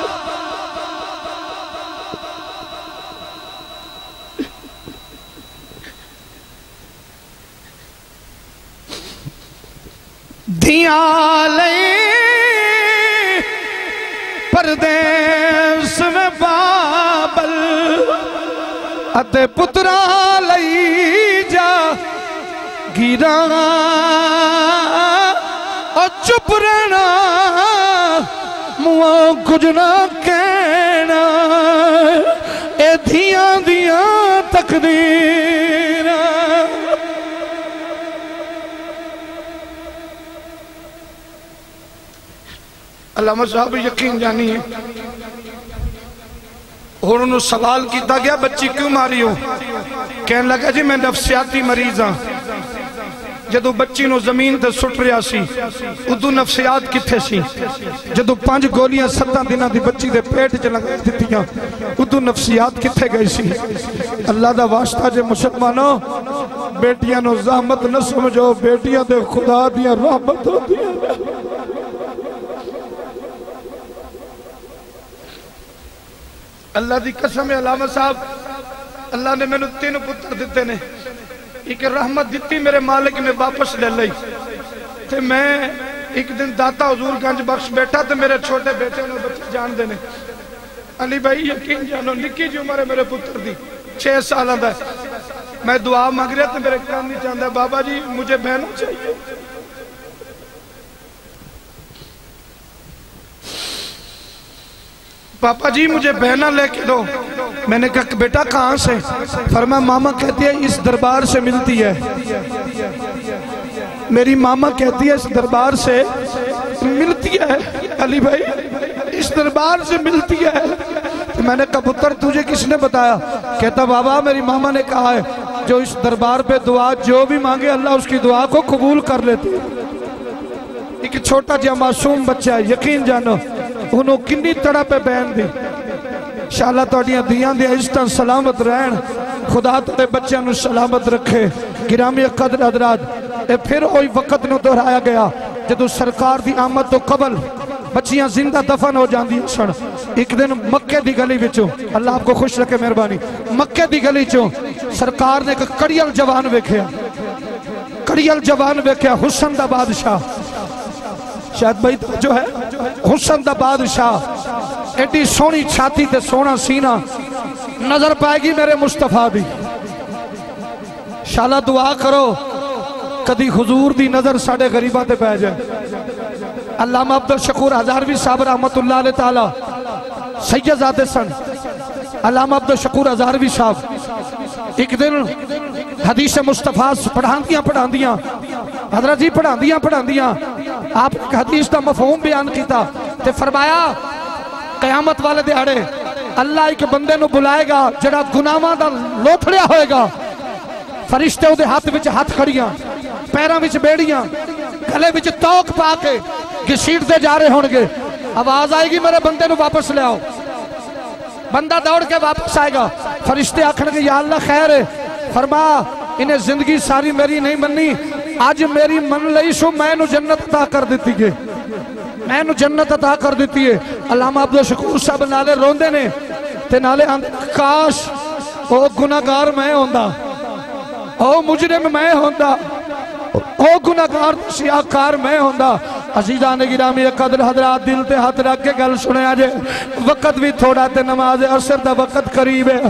دھیاں لئی پردیس و بابل اتے پترا لئی جا گیران اور چپ رہنا مواں کچھ نہ کہنا اے دھیاں دیاں تقدیر علامہ صاحب یقین جانی ہے اور انہوں سوال کیتا گیا بچی کیوں ماری ہو؟ کہنے لگا جی میں نفسیاتی مریض ہاں. جدو بچی نو زمین تے سٹ رہا سی ادو نفسیات کتھے سی؟ جدو 5 گولیاں 7 دنوں دی بچی دے پیٹ چ لگا دتیاں ادو نفسیات کتھے گئی سی؟ اللہ دا واسطہ جے مسلمانوں بیٹیاں نو زحمت نہ سمجھو، بیٹیاں دے خدا دیاں رحمت ہوتی ہیں. اللہ دی قسم ہے علامہ صاحب، اللہ نے میں نے 3 پتر دیتے نے. ایک رحمت دیتی میرے مالک نے واپس لے لئی. تے میں ایک دن داتا حضور گنج بخش بیٹھا تے میرے چھوٹے بیٹے نے بچے جان دینے. علی بھائی یقین جانو نکی جی عمر ہے میرے پتر دی 6 سالہ دا ہے. میں دعا مانگ رہا تے میرے کان نہیں چاہتا بابا جی مجھے بہنا چاہیے. پاپا جی مجھے بہنا لے کے دو. میں نے کہا بیٹا کہاں سے؟ فرمایا ماما کہتی ہے اس دربار سے ملتی ہے. میری ماما کہتی ہے اس دربار سے ملتی ہے. علی بھائی اس دربار سے ملتی ہے. میں نے کہا پتر تجھے کس نے بتایا؟ کہتا بابا میری ماما نے کہا ہے جو اس دربار پہ دعا جو بھی مانگے اللہ اس کی دعا کو قبول کر لیتے. ایک چھوٹا جا معصوم بچہ ہے، یقین جانو انہوں کنی طرح پہ بین دی. انشاءاللہ توڑیاں دیاں دیا عزتاں سلامت رہن، خدا تے بچیاں نو سلامت رکھے. گرامی قدر حضرات پھر ہوئی وقت نو دہرایا گیا جدو سرکار دی آمد تو قبل بچیاں زندہ دفن ہو جاندی سن. ایک دن مکے دی گلی وچوں، اللہ آپ کو خوش رکھے مہربانی، مکے دی گلی چوں سرکار نے ایک کڑیل جوان ویکھیا. کڑیل جوان ویکھیا حسن دا بادشاہ، شاید بھائی جو ہے حسن دا بادشاہ، ایڈی سونی چھاتی تے سونا سینہ، نظر پائے گی میرے مصطفیٰ دی. انشاءاللہ دعا کرو کدی حضور دی نظر ساڑے غریبہ تے پہ جائے. علامہ عبدالشکور ہزاروی صاحب رحمت اللہ علیہ تعالی سیدزادے سن. علامہ عبدالشکور ہزاروی صاحب ایک دن حدیث مصطفیٰ پڑھاندیاں حضرت جی پڑھاندیاں آپ ایک حدیث دا مفہوم بیان کیتا تے فرمایا قیامت والے دیہڑے اللہ ایک بندے نو بلائے گا جڑا گناہاں دا لوتھڑیا ہوئے گا. فرشتے او دے ہاتھ وچ ہاتھ کھڑیاں، پیراں وچ بیڑیاں، گلے وچ توک پا کے گھسیٹ دے جا رہے ہونگے. آواز آئے گی میرے بندے نو واپس لے آؤ. بندہ دوڑ کے واپس آئے گا. فرشتے آکھن گے یا اللہ خیر ہے. فرما انہیں زندگی ساری میری نہیں مننی، آج میری من لئی سو میں نو جنت عطا کر دیتی ہے، میں نو جنت عطا کر دیتی ہے. علامہ عبدالشکور صاحب نالے روندے نے تے نالے آندے کاش او گناہگار میں ہوندا، او مجرم میں ہوندا، او گناہگار سیاہکار میں ہوندا. عزیزان گرامی قدر حضرات دل تے ہاتھ رکھ کے گل سنے آجے. وقت بھی تھوڑا تے نماز عصر دا وقت قریب ہے.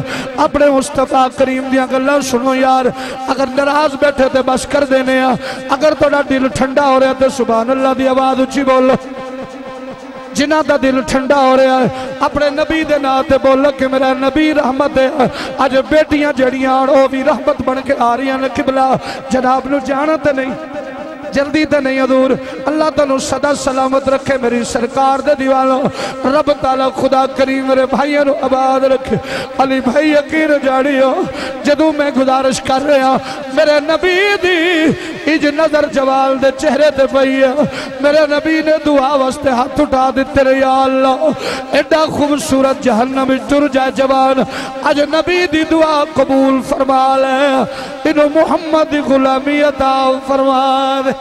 اپنے مصطفیٰ کریم دیاں گلاں سنو یار. اگر ناراض بیٹھے تے بس کر دینے ہیں، اگر تھوڑا دل ٹھنڈا ہو رہا ہے تے سبحان اللہ دی آواز اچھی بولو. جنہ دا دل ٹھنڈا ہو رہا ہے اپنے نبی دے ناتے بولو کہ میرا نبی رحمت ہے. آج بیٹیاں جڑیاں وہ بھی رحمت بن کے آ رہی ہیں. قبلہ جناب نو جانتے نہیں، جلدی تے نہیں حضور. اللہ تعالیٰ صدا سلامت رکھے میری سرکار دے دیوالوں. رب تعالیٰ خدا کریم میرے بھائیوں نو آباد رکھے. علی بھائی یقین جاڑیو جدو میں گزارش کر رہا میرے نبی دی اج نظر جوال دے چہرے تے پئی ہے. میرے نبی نے دعا واسطے ہاتھ اٹھا دیتے رہے یا اللہ ایڈا خوبصورت جہنم ٹر جائے جوان اج نبی دی دعا قبول فرما لے. انہوں محمد غلامی عطا فرما دے،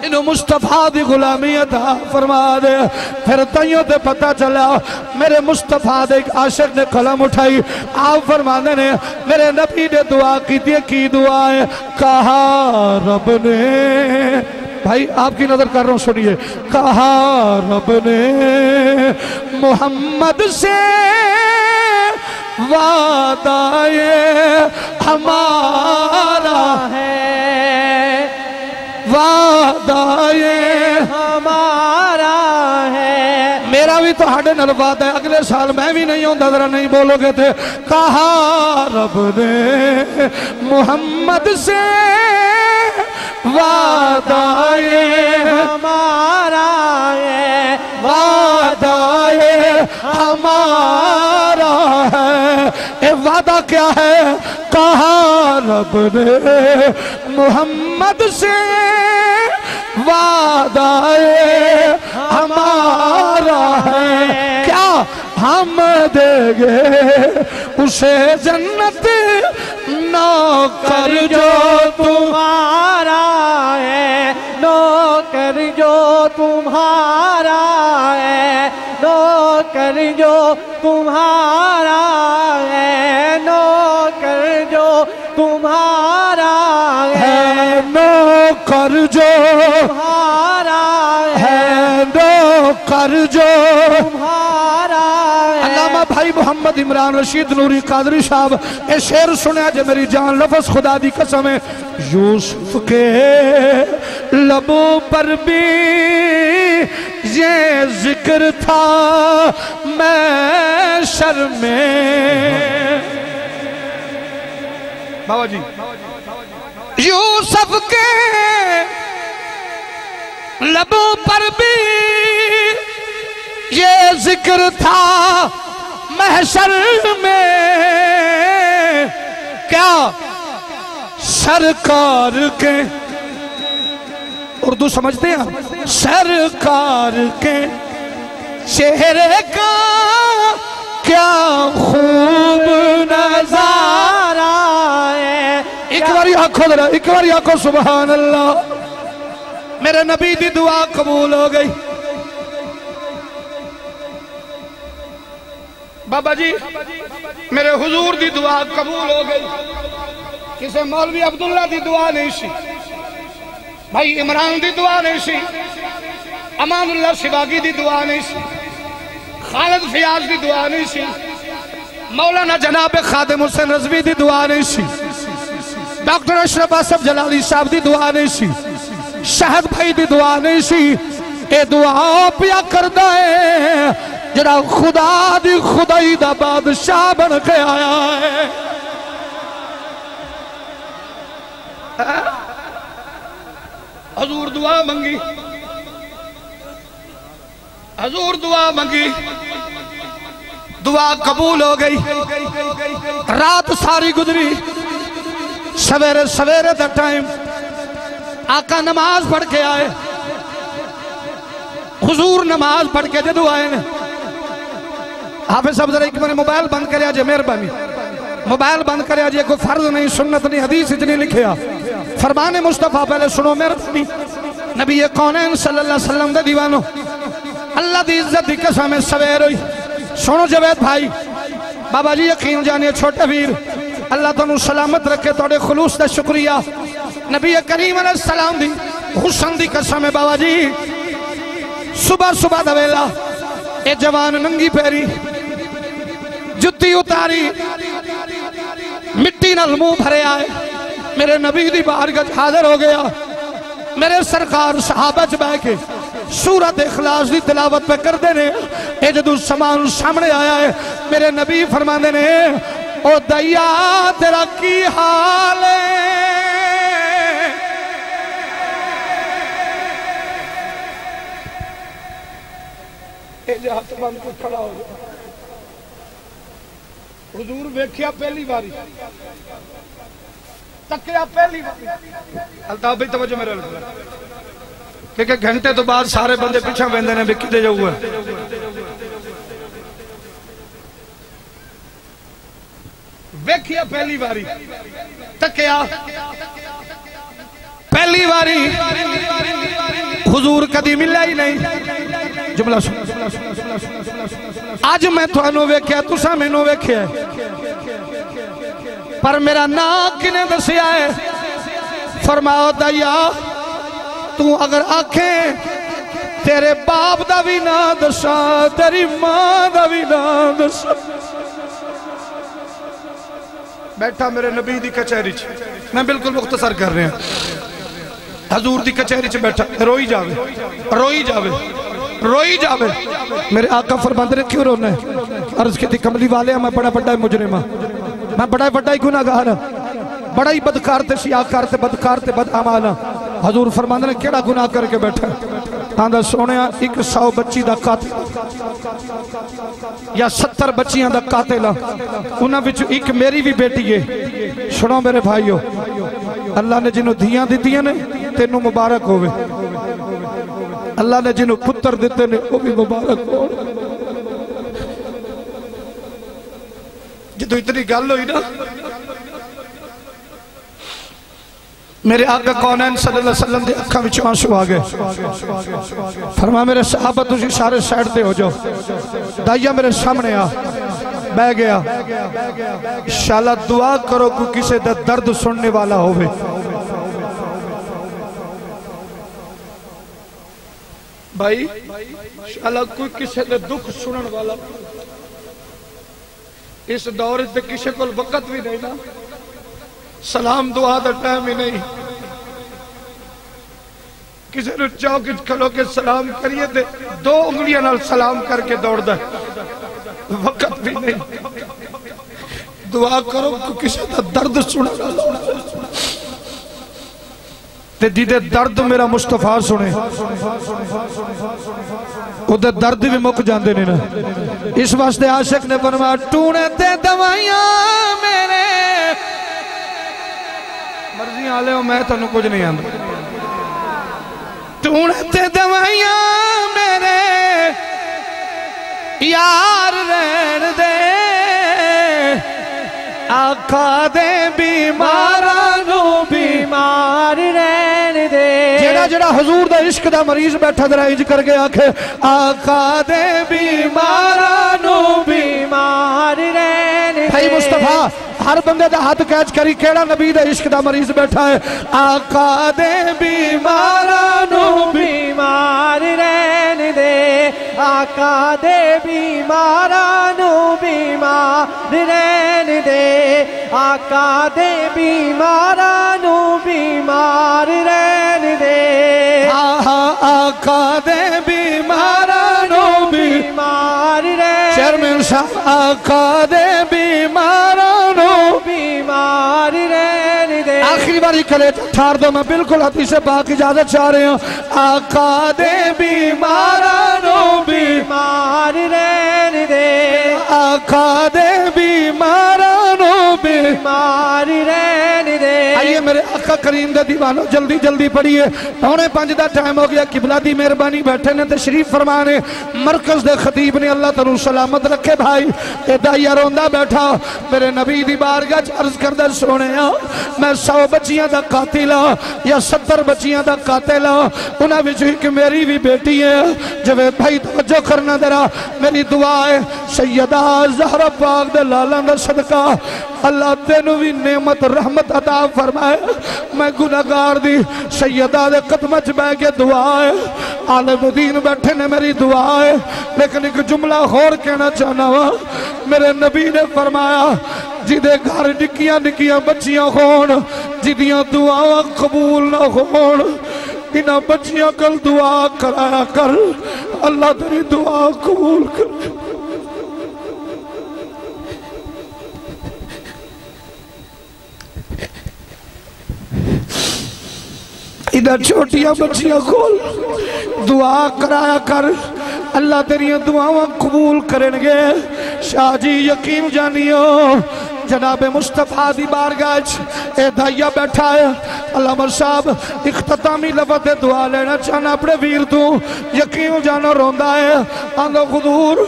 انہوں مصطفیٰ دی غلامی عطا فرما دے. پھر تائیوں تے پتہ چلا میرے مصطفیٰ دے ایک عاشق نے قلم اٹھائی. آپ فرما دے نے میرے نبی نے دعا کی دیئے کی دعا ہے. کہا رب نے، بھائی آپ کی نظر کر رہا ہوں سنیے، کہا رب نے محمد سے وعدہ یہ ہمارا ہے، وعدہ یہ ہمارا ہے. میرا بھی تو ہاڑے نل وعدہ ہے اگلے سال میں بھی نہیں ہوں ذرا نہیں بولو گے تھے. کہا رب نے محمد سے وعدہ یہ ہمارا ہے، وعدہ یہ ہمارا وعدہ کیا ہے؟ کہا رب نے محمد سے وعدہ ہمارا ہے، کیا ہم دیں گے اسے جنت، نوکر جو تمہارا ہے، نوکر جو تمہارا ہے، نوکر جو تمہارا ہے، نوکر جو تمہارا ہے، نوکر جو تمہارا ہے، نوکر جو تمہارا ہے۔ علامہ بھائی محمد عمران رشید نوری قادری صاحب اے شعر سنیا جے میری جان لفظ خدا دی قسم ہے، یوسف کے لبوں پر بھی یہ ذکر تھا محشر میں، بابا جی یوسف کے لبوں پر بھی یہ ذکر تھا محشر میں، کیا سرکار کے، اردو سمجھتے ہیں آپ؟ سرکار کے چہرے کا کیا خوب نظارہ ہے۔ ایک باری آنکھوں ذرا، ایک باری آنکھوں، سبحان اللہ، میرے نبی دی دعا قبول ہو گئی۔ بابا جی میرے حضور دی دعا قبول ہو گئی، کسے مولوی عبداللہ دی دعا نہیں سی، بھائی عمران دی دعا نہیں سی، امان اللہ شباگی دی دعا نہیں سی، خالد فیاض دی دعا نہیں سی، مولانا جناب خادم حسین رضوی دی دعا نہیں سی، ڈاکٹر اشرف آصف جلالی صاحب دی دعا نہیں سی، شہد بھائی دی دعا نہیں سی، اے دعا پیا کردہ ہے جڑا خدا دی خدائی دا بادشاہ بن کے آیا ہے۔ حضور دعا منگی، حضور دعا منگی، دعا قبول ہو گئی، رات ساری گزری، سویرے سویرے دا ٹائم آقا نماز پڑھ کے آئے، حضور نماز پڑھ کے جدو آئے نے، حافظ صاحب ذرا ایک میں نے موبائل بند کریا جے، مہربانی موبائل بند کریا جے، کوئی فرض نہیں، سنت نہیں، حدیث اتنی لکھیا، فرمان مصطفیٰ پہلے سنو مہربانی، نبی کونین صلی اللہ علیہ وسلم دے دیوانو، اللہ دی عزت دی قسم سویر ہوئی، سنو جوید بھائی، بابا جی یقین جانیے چھوٹے ویر، اللہ تنو سلامت رکھے توڑے خلوص دا شکریہ، نبی کریم علیہ السلام دی حسن دی قسم بابا جی، صبح صبح دویلا اے جوان ننگی پیری جتی اتاری مٹی نال منہ بھرے آئے، میرے نبی دی بارگاہ حاضر ہو گیا، میرے سرکار صحابہ چ بیٹھ کے سورت اخلاص دی تلاوت پہ کر دینے، اے جدو سامان سامنے آیا ہے، میرے نبی فرما دینے، او دیا تیرا کی حال ہے، اے جہاں تمام کو کھڑا ہو گیا، حضور ویکھیا پہلی باری، تکیا پہلی باری، الطاف بھائی توجہ میرے لئے، کہ گھنٹے تو بعد سارے بندے پیچھا بیندے نے بکی دے جو ہوئے، ویکھیا پہلی باری، تکیا پہلی باری، حضور کدی ملا ہی نہیں، جملہ سن، آج میں تو انو ویکھیا تُسا میں نو ویکھیا ہے، پر میرا ناک کنے دسیا ہے، فرماؤ دیا تو اگر آنکھیں تیرے باپ دا بھی نہ دسا، تیری ماں دا بھی نہ دسا، بیٹھا میرے نبی دی کچہری چھ، میں بالکل مختصر کر رہے ہیں، حضور دی کچہری چھ بیٹھا، روئی جاوے، روئی جاوے، روئی جاوے، میرے آقا فرماندے نے کیوں رونا ہے؟ عرض کی تھی کملی والے ہیں، میں بڑا بڑا مجرمہ، میں بڑا بڑا گناہگار، بڑا ہی بدکار تے سیاکار تے بدکار تے بد اعمال، حضور فرماندے نے کیڑا گناہ کر کے بیٹھا آندھا سونے 100 بچی دا قاتل یا 70 بچیاں دا قاتل انہاں وچوں ایک میری بھی بیٹی ہے سنو میرے بھائیو اللہ نے جنہوں دھیاں دیتیاں نے تینوں مبارک ہوئے اللہ نے جنہوں پتر دیتے نے وہ بھی مبارک ہوئے جدو اتنی گل ہوئی نا میرے آقا کونین صلی اللہ علیہ وسلم دے اکھاں وچ آنسو آ گئے فرمایا میرے صحابہ تسی سارے سائیڈ تے ہو جاؤ دائیا میرے سامنے آ بہ گیا انشاءاللہ دعا کرو کہ کسے دے درد سننے والا ہوئے بھائی انشاءاللہ کوئی کسے دے دکھ سنن والا اس دور تے کسے کول وقت بھی نہیں نا سلام دعا دا ٹائم ہی نہیں کسی نے چوک کھلو کے سلام کریے دے 2 انگلیاں نال سلام کر کے دوڑ دا وقت بھی نہیں دعا کرو کہ کسی دا درد سنا تے دیدے درد میرا مصطفیٰ سنے او دے درد بھی مک جاندے نے نا اس واسطے عاشق نے فرمایا ٹونے تے دوائیاں میرے مرضی آلے ہو میں تنو کچھ نہیں آندھا ٹونے تے دوائیاں میرے یار رہن دے آقا دے بیمارانو بیمار رہن دے جیڑا جیڑا حضور دے عشق دا مریض بیٹھا درہ انج کر کے آکھے آقا دے بیمارانو بیمار رہن دے بھائی مصطفیٰ ہر بندے دا ہاتھ کیچ کری کیڑا نبی دے عشق دا مریض بیٹھا ہے آقا دے بیمارانو بیمار رہن دے آقا دے بیمارانو بیمار رہن دے آقا دے بیمارانو بیمار رہن دے آقا دے بیمارانو بیمار رہن شہر میں انشاء آقا دے بیمارانو بیمار رہن دے آخری باری کلے ٹھار دو میں بالکل حدیث پاک اجازت چاہ رہے ہوں آقا دے بیمارانو بیمار رہن دے آقا دے بیمارانو بیمار رہن دے آئیے میرے آقا کریم دے دیوانو جلدی جلدی پڑھئے 4:45 دا ٹائم ہو گیا قبلہ دی مہربانی بیٹھے نے تشریف فرمانے مرکز دے خطیب نے اللہ تعالیٰ سلامت رکھے بھائی اے دائیہ روندہ بیٹھا میرے نبی دی بارگاہ عرض کردہ سونے میں 100 بچیاں دا قاتلہ یا 70 بچیاں دا قاتلہ انہاں وچوں ایک میری بھی بیٹی ہے جوید بھائی توجہ کرنا درہ میری دعا ہے سیدہ زہرہ پاک دے لالان دا صدقہ اللہ تینو بھی نعمت رحمت عطا فرمائے میں گناہگار دی سیدہ دے قدمت بے کے دعا ہے عالم دین بیٹھے نے میری دعا ہے لیکن ایک جملہ خور کہنا چاہنا ہوا میرے نبی نے فرمایا جدے گھر نکیاں نکیاں بچیاں خون جدیاں دعا قبول نہ خون انہاں بچیاں کل دعا کرایا کر اللہ تیری دعا قبول کر ادھر چھوٹیاں بچیاں کھول دعا کرایا کر اللہ تیری دعاواں قبول کریں گے شاہ جی یقین جانیو جناب مصطفیٰ دی بارگاہ اے دائیہ بیٹھا ہے علامہ صاحب اختتامی لفظ دعا لینا چاہنا اپنے ویر تو یقین جانا روندہ ہے آنگا حضور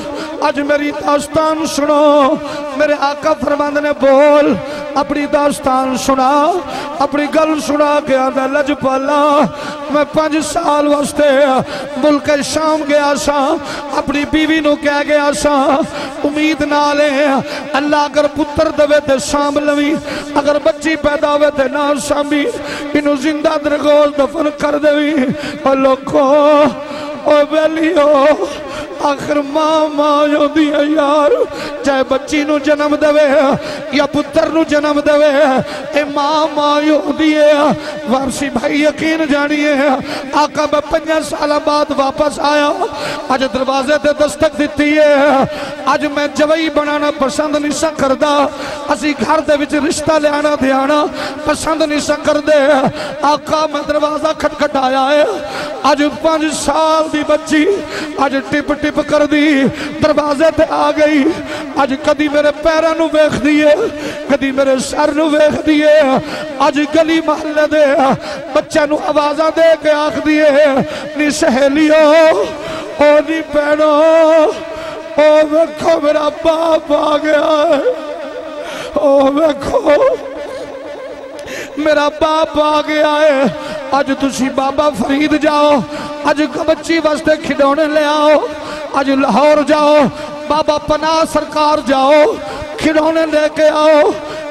آج میری داستان سنو میرے آقا فرماندے نے بول اپنی داستان سنا اپنی گل سنا کے آدھا لج پالا میں 5 سال واسطے ملک شام گیا سا اپنی بیوی نو کہہ گیا سا امید نہ لے اللہ اگر پتر دوے تے سام لوی اگر بچی پیدا ہوئے تے نہ سامی انہوں زندہ درگوز دفن کر دوی اور لوگو او بیلیو آخر ماں جو دیا یار چاہے بچی نو جنم دے یا پتر نو جنم دے اے ماں ہوندی ہے وارسی بھائی یقین جانیے آقا میں 5 سال بعد واپس آیا آج دروازے تے دستک دیتی ہے آج میں جوئی بنانا پسند نہیں سا کردہ اسی گھر دے وچ رشتہ لے آنا دے آنا پسند نہیں سا کردے آقا میں دروازہ کھٹ آیا ہے آج 5 سال دی بچی آج ٹپ ٹپ کر دی دروازے تے آ گئی آج کدی میرے پیرہ نو ویخ دیئے کدی میرے سر نو ویخ دیئے آج گلی محلے دے بچہ نو آوازہ دے کے آخ دیئے نی سہیلیو او نی پینو او ویکھو میرا باپ آ گیا ہے او ویکھو میرا باپ آ گیا ہے آج تسی بابا فرید جاؤ آج بچی واسطے کھڈونے لے آؤ آج لاہور جاؤ بابا پناہ سرکار جاؤ کھڈونے لے کے آؤ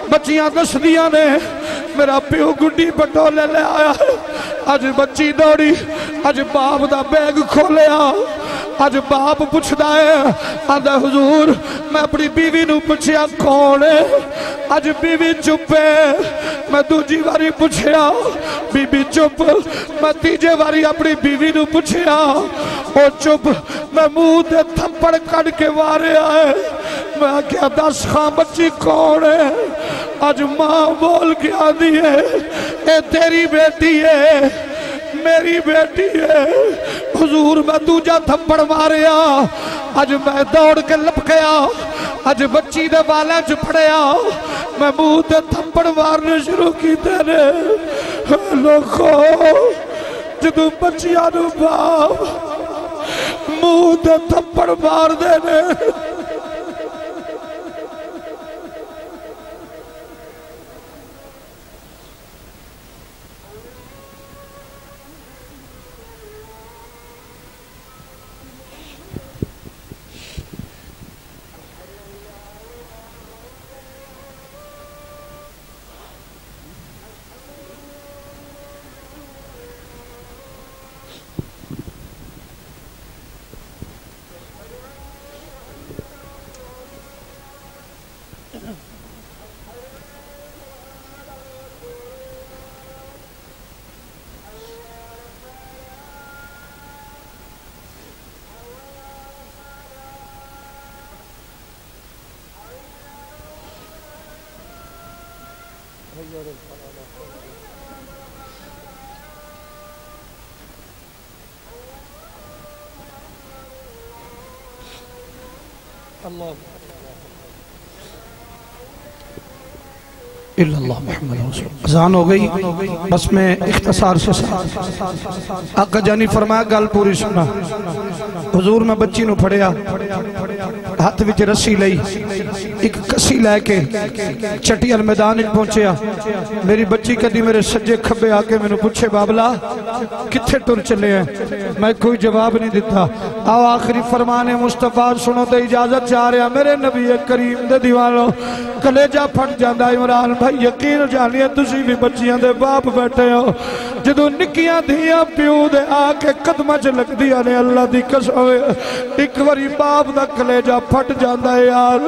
بچیاں دسدیاں نے میرا پیو گڈی پٹولے لے آیا ہے آج بچی دوڑی آج باپ دا بیگ کھولیا آج باپ پوچھدا ہے آدھا حضور میں اپنی بیوی نو پوچھیا کون ہے آج بیوی چپ ہے میں دوجی واری پوچھیا بی بی چپ میں تیجے واری اپنی بیوی نو پوچھیا او چپ میں منہ تے تھپڑ کڑ کے وارے آئے میں کیا 10 خاں بچی کون ہے آج ماں بول کے آدھی ہے اے تیری بیٹی ہے میری بیٹی ہے حضور میں دوجہ تھپڑ ماریا آج میں دوڑ کے لپکیا آج بچی دے والے چپڑیا میں منہ تے تھپڑ مارنے شروع کی تیرے لوگوں جدو بچیاں نو باپ منہ تے تھپڑ مار دینے اللہ محمد رسول اذان ہو گئی بس میں اختصار سے آقا جانی فرمایا گل پوری سنا حضور میں بچی نو پھڑیا ہاتھ وچ رسی لئی ایک کسی لے کے چٹیل میدان ایک پہنچیا میری بچی کدی میرے سجے کھبے آکے میں نے پوچھے بابلا کتھے ٹر چلے ہیں میں کوئی جواب نہیں دیتا آو آخری فرمان مصطفیٰ سنو تے اجازت چاہ رہا میرے نبی کریم دے دیوانوں کلیجہ پھٹ جاندہ عمران بھائی یقین جانیے تسی بھی بچیاں دے باپ بیٹھے ہو جدو نکیاں دھیاں پیو دے آکے قدمہ چ لگ دیا نے اللہ دی قسم ایک وری باپ دا کلیجہ پھٹ جاندہ ہے یار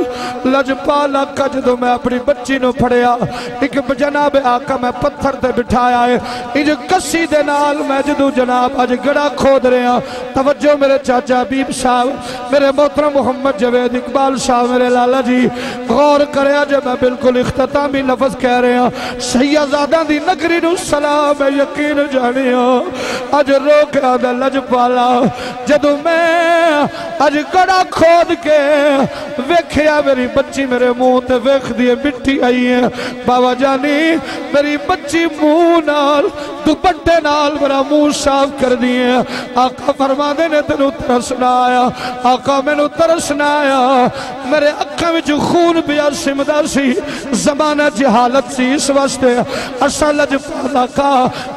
لجپالا کا جدو میں اپنی بچی نو پھڑیا ایک جناب آقا میں پتھر تے بٹھایا ہے ایج کسی دے نال میں جدو جناب آج گڑا کھود رہے ہیں توجہ میرے چاچا حبیب صاحب میرے محترم محمد جوید اقبال صاحب میرے لالا جی غور کریا جب میں بالکل اختتامی لفظ کہہ رہے ہیں سیدزادہ دی نگری نو سلام یقین جانی ہو آج روک آدھا لجپالا جدو میں آج گڑا کھود کے ویکھیا میری بچی میرے منہ تے ویکھ دیے مٹی آئی ہے بابا جانی میری بچی منہ نال دوپٹے نال میرا منہ صاف کر دیے آقا فرما دینے تنو ترسنا آیا آقا میں نو ترسنا آیا میرے اکھا میں جو خون بیا سمدہ سی زمانہ جہالت سی اس واسطے اصلا لجپالا کا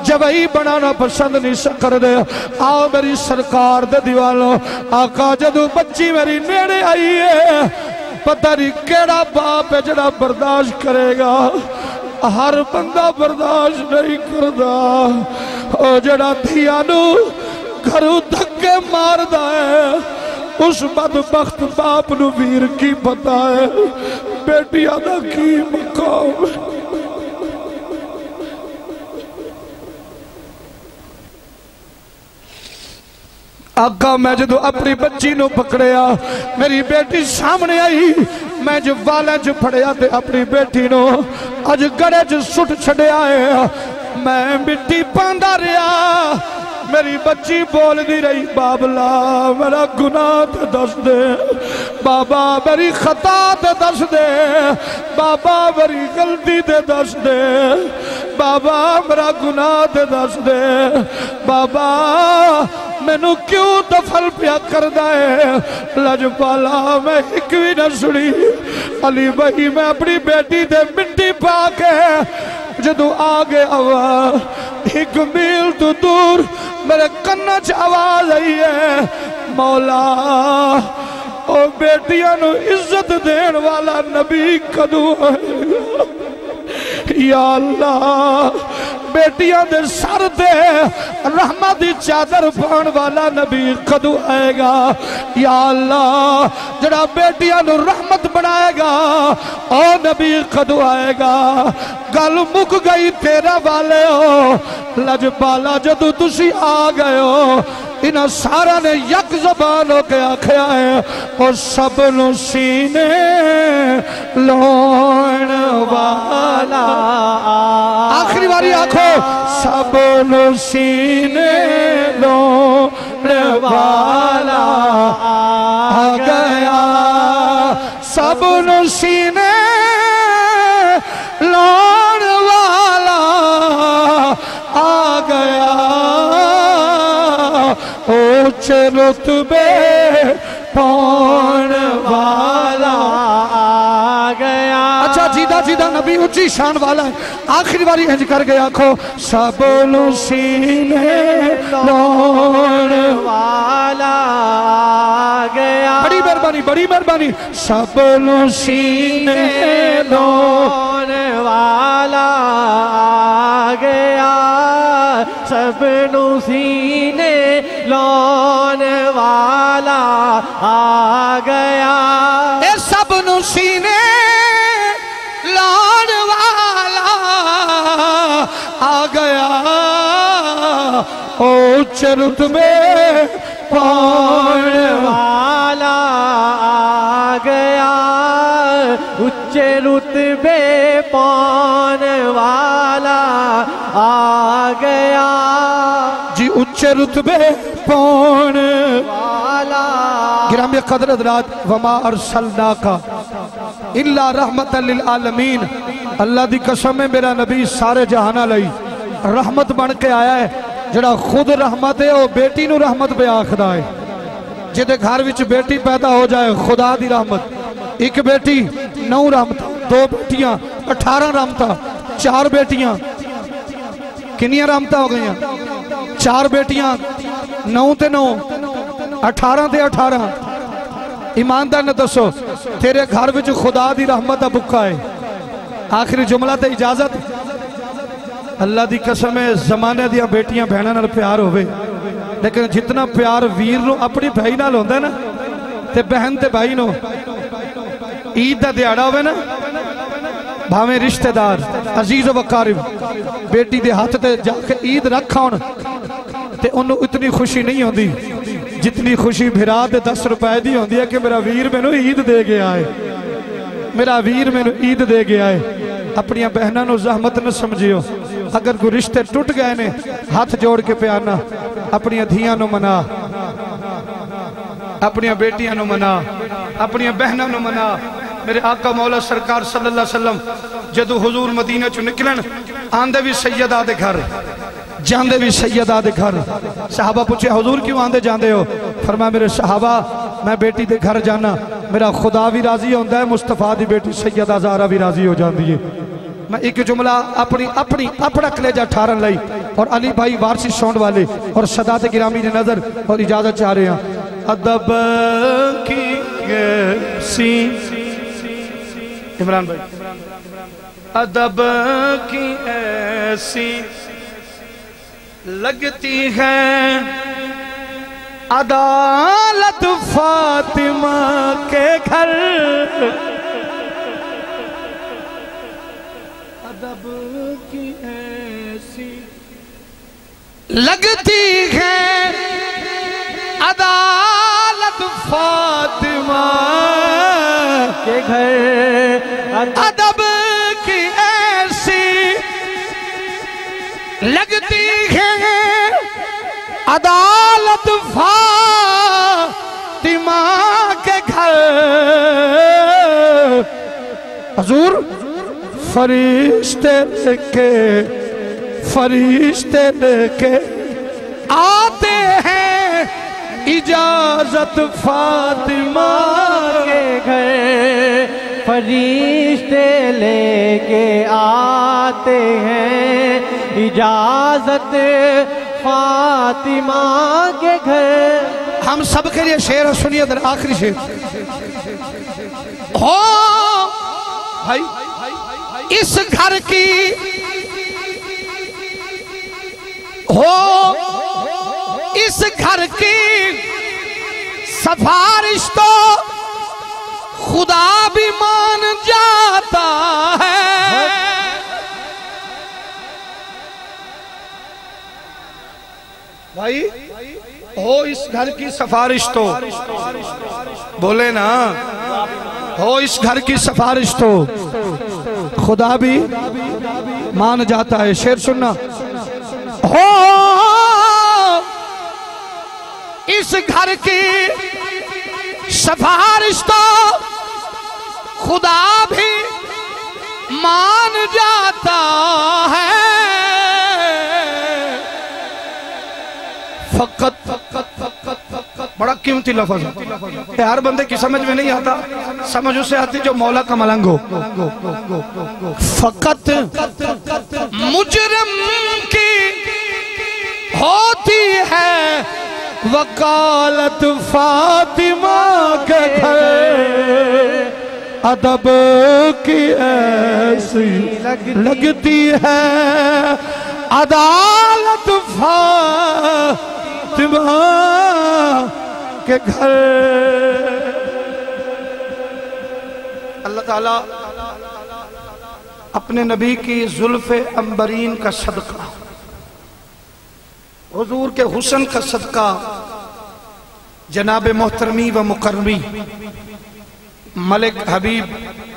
جوئی بنانا پسند نہیں سکر دے آؤ میری سرکار دے دیوالوں آقا جدو بچی میری نیڑے آئی ہے پتہ نہیں کیڑا باپ ہے جڑا برداشت کرے گا ہر بندہ برداشت نہیں کردہ او جڑا دھیانو گھرو دھکے مار دا ہے اس بدبخت باپ نو ویر کی پتا ہے بیٹیاں دا کی مقام ہے۔ آقا میں جدو اپنی بچی نو پکڑیا میری بیٹی سامنے آئی میں جو والے جو پھڑیا تے اپنی بیٹی نو اج گڑے جو سٹ چھڑے آئے میں مٹی پاندہ رہا میری بچی بول دی رہی بابلا میرا گناہ تے دس دے بابا میری خطا تے دس دے بابا میری غلطی تے دس دے بابا میرا گناہ تے دس دے بابا میں نو کیوں دفل پیا کر دائے لجپالا میں ایک بھی نہ سڑی علی بھائی میں اپنی بیٹی دے مٹی پا کے جدو آگے آوا ایک میل تو دور میرے کنچ آواز آئی ہے مولا او بیٹیاں نو عزت دین والا نبی کدو آئے یا اللہ بیٹیاں دے سر دے رحمت دی چادر پان والا نبی کدو آئے گا یا اللہ جڑا بیٹیاں نو رحمت بنائے گا او نبی کدو آئے گا گل مک گئی تیرا والے ہو لجپالا جدو تسی آ گئے ہو انہاں سارا نے یک زبان ہو کے آکھیا ہے اور سب نو سینے لون والا آخری باری آنکھو سب نو سینے لون والا آ گیا سب نو سینے لون والا آ گیا اونچے رتبے پاؤن والا آ گیا اچھا جیدہ جیدہ نبی اونچی شان والا ہے آخری باری ہنج کر گیا کھو سب نو سینے لون والا آ گیا بڑی مہربانی سب نو سینے لون والا آ گیا سب نو سینے لون والا آ گیا اے سب نو سینے لون والا آ گیا اونچے رتبے پاؤن والا آ گیا اونچے رتبے پاؤن والا آ گیا جی اونچے رتبے پاؤن والا گرامی قدر حضرات وما ارسلناکا الا رحمت للعالمین اللہ دی قسم ہے میرا نبی سارے جہانہ لئی رحمت بن کے آیا ہے جڑا خود رحمت ہے وہ بیٹی نو رحمت پہ آخدا ہے جدے گھر وچ بیٹی پیدا ہو جائے خدا دی رحمت ایک بیٹی 9 رحمت 2 بیٹیاں 18 رحمت 4 بیٹیاں کنیاں رحمت ہو گئیاں 4 بیٹیاں 9 تے 9 18 تے 18 ایماندار نے دسو تیرے گھر وچ خدا دی رحمت بکا ہے آخری جملہ تے اجازت اللہ دی قسم ہے زمانے دیا بیٹیاں بہنوں نال پیار ہوئے لیکن جتنا پیار ویر نو اپنی بھائی نال ہوندا ہے نا تے بہن تے بھائی نو عید دا دیہڑا ہوئے نا بھاویں رشتہ دار عزیز و قریب بیٹی دے ہاتھ تے جا کے عید رکھا ہون تے انہوں اتنی خوشی نہیں ہوندی جتنی خوشی بھرا دے 10 روپے دی ہوندی ہے کہ میرا ویر میں نو عید دے گیا ہے میرا ویر میں نو عید دے گیا ہے اپنی بہنوں نو زحمت نہ سمجھیو اگر کوئی رشتے ٹوٹ گئے نے ہاتھ جوڑ کے پیارنا اپنی دھیاں نو منا اپنی بیٹیاں نو منا اپنی بہنوں نو منا میرے آقا مولا سرکار صلی اللہ علیہ وسلم جدو حضور مدینہ چو نکلن آندے بھی سیدہ دے گھر جاندے بھی سیدہ دے گھر صحابہ پوچھے حضور کیوں آندے جاندے ہو فرمایا میرے صحابہ میں بیٹی دے گھر جانا میرا خدا بھی راضی ہوندہ ہے مصطفیٰ دی بیٹی سیدہ زہرا بھی راضی ہو جاندی ہے میں ایک جملہ اپنا کلیجہ ٹھارن لائی اور علی بھائی وارسی سونڈ والے اور صدات گرامی نے نظر اور اجازت چاہ رہے ہیں ادب کی ایسی عمران بھائی ادب کی ایسی لگتی ہے عدالت فاطمہ کے گھر ادب کی ایسی لگتی ہے عدالت فاطمہ کے گھر ادب کی ایسی لگتی ہے عدالت فاطمہ کے گھر حضور فرشتے لے کے آتے ہیں اجازت فاطمہ کے گھر فرشتے لے کے آتے ہیں اجازت فاطمہ کے گھر. ہم سب کے لیے شعر سنیے در آخری شعر ہو بھائی اس گھر کی ہو اس گھر کی سفارش تو خدا بھی مان جاتا ہے. بھائی ہو اس گھر کی سفارش تو بولے نا ہو اس گھر کی سفارش تو خدا بھی مان جاتا ہے. شعر سننا ہو اس گھر کی سفارش تو خدا بھی مان جاتا ہے. فقط بڑا قیمتی لفظ ہے ہر بندے کی سمجھ میں نہیں آتا سمجھ اسے آتی جو مولا کا ملنگ ہو. فقط مجرم کی ہوتی ہے وکالت فاطمہ کے گھر ادب کی ایسی لگتی ہے عدالت فاطمہ کے گھر. اللہ تعالیٰ اپنے نبی کی زلف عنبرین کا صدقہ حضور کے حسن کا صدقہ جناب محترمی و مکرمی ملک حبیب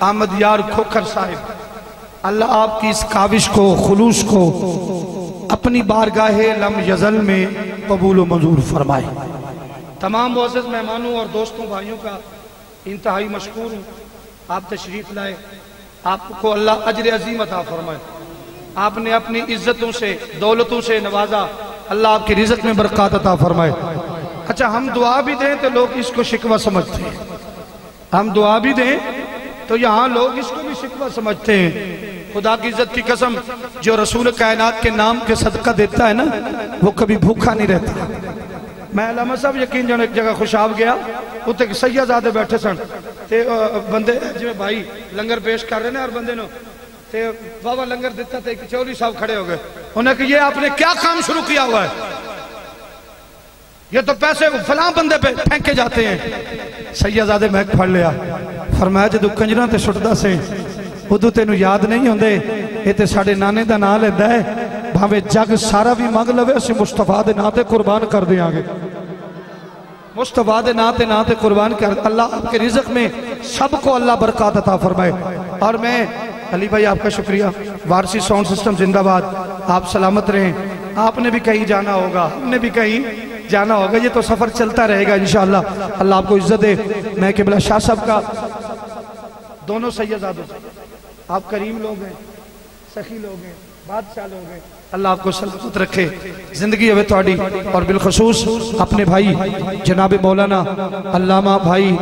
احمد یار کھوکھر صاحب اللہ آپ کی اس کاوش کو خلوص کو اپنی بارگاہ لم یزل میں قبول و منظور فرمائے. تمام معزز مہمانوں اور دوستوں بھائیوں کا انتہائی مشکور ہوں آپ تشریف لائے. آپ کو اللہ اجر عظیم عطا فرمائے. آپ نے اپنی عزتوں سے دولتوں سے نوازا اللہ آپ کی رزق میں برکات عطا فرمائے. اچھا ہم دعا بھی دیں تو لوگ اس کو شکوہ سمجھتے ہیں ہم دعا بھی دیں تو یہاں لوگ اس کو بھی شکوہ سمجھتے ہیں. خدا کی عزت کی قسم جو رسول کائنات کے نام کے صدقہ دیتا ہے نا وہ کبھی بھوکا نہیں رہتا. میں علامہ صاحب یقین جانے ایک جگہ خوشاب گیا اتنے سیدزادے بیٹھے سن تے بندے جو بھائی لنگر پیش کر رہے ہیں اور بندے نو تے بابا لنگر دیتا تھے کہ چوری صاحب کھڑے ہو گئے انہیں کہ یہ آپ نے کیا کام شروع کیا ہوا ہے یہ تو پیسے فلاں بندے پہ پھینکے جاتے ہیں. سیدزادے میں پڑھ لیا فرمایا جدو کنجران تے سٹدا سے ادو تینو یاد نہیں ہوندے یہ تے ساڑھے نانے دا نام لیندہ ہے بھاوے جگ سارا بھی مانگ لوے اسی مصطفیٰ دے ناتے قربان کر دیں آگے. مصطفیٰ دے ناتے قربان کر اللہ آپ کے رزق میں سب کو اللہ برکات عطا فرمائے. اور میں علی بھائی آپ کا شکریہ وارسی ساؤنڈ سسٹم زندہ باد آپ سلامت رہیں. آپ نے بھی کہیں جانا ہوگا ہم نے بھی کہیں جانا ہوگا یہ تو سفر چلتا رہے گا انشاءاللہ. اللہ آپ کو عزت دے. میں قبلہ شاہ صاحب کا دونوں سیدزادوں آپ کریم لوگ ہیں سخی لوگ ہیں بادشاہ لوگ ہیں اللہ آپ کو سلامت رکھے زندگی ہوئے توڑی. اور بالخصوص اپنے بھائی جناب مولانا علامہ بھائی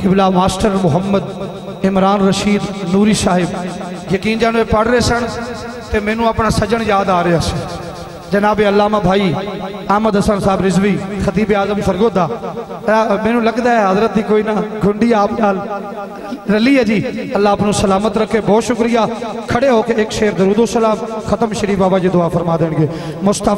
قبلہ ماسٹر محمد عمران رشید نوری صاحب یقین جانوے پڑھ رہے سن تے میں نو اپنا سجن یاد آ رہے ہیں جناب علامہ بھائی احمد حسن صاحب رضوی خطیب اعظم فرگودہ میں نو لگتا ہے حضرت دی کوئی نہ گھنڈی آپ نال رلی ہے جی. اللہ اپنو سلامت رکھے. بہت شکریہ. کھڑے ہو کے ایک شعر درود و سلام ختم شریف بابا جی دعا فرما دیں گے. مصطفیٰ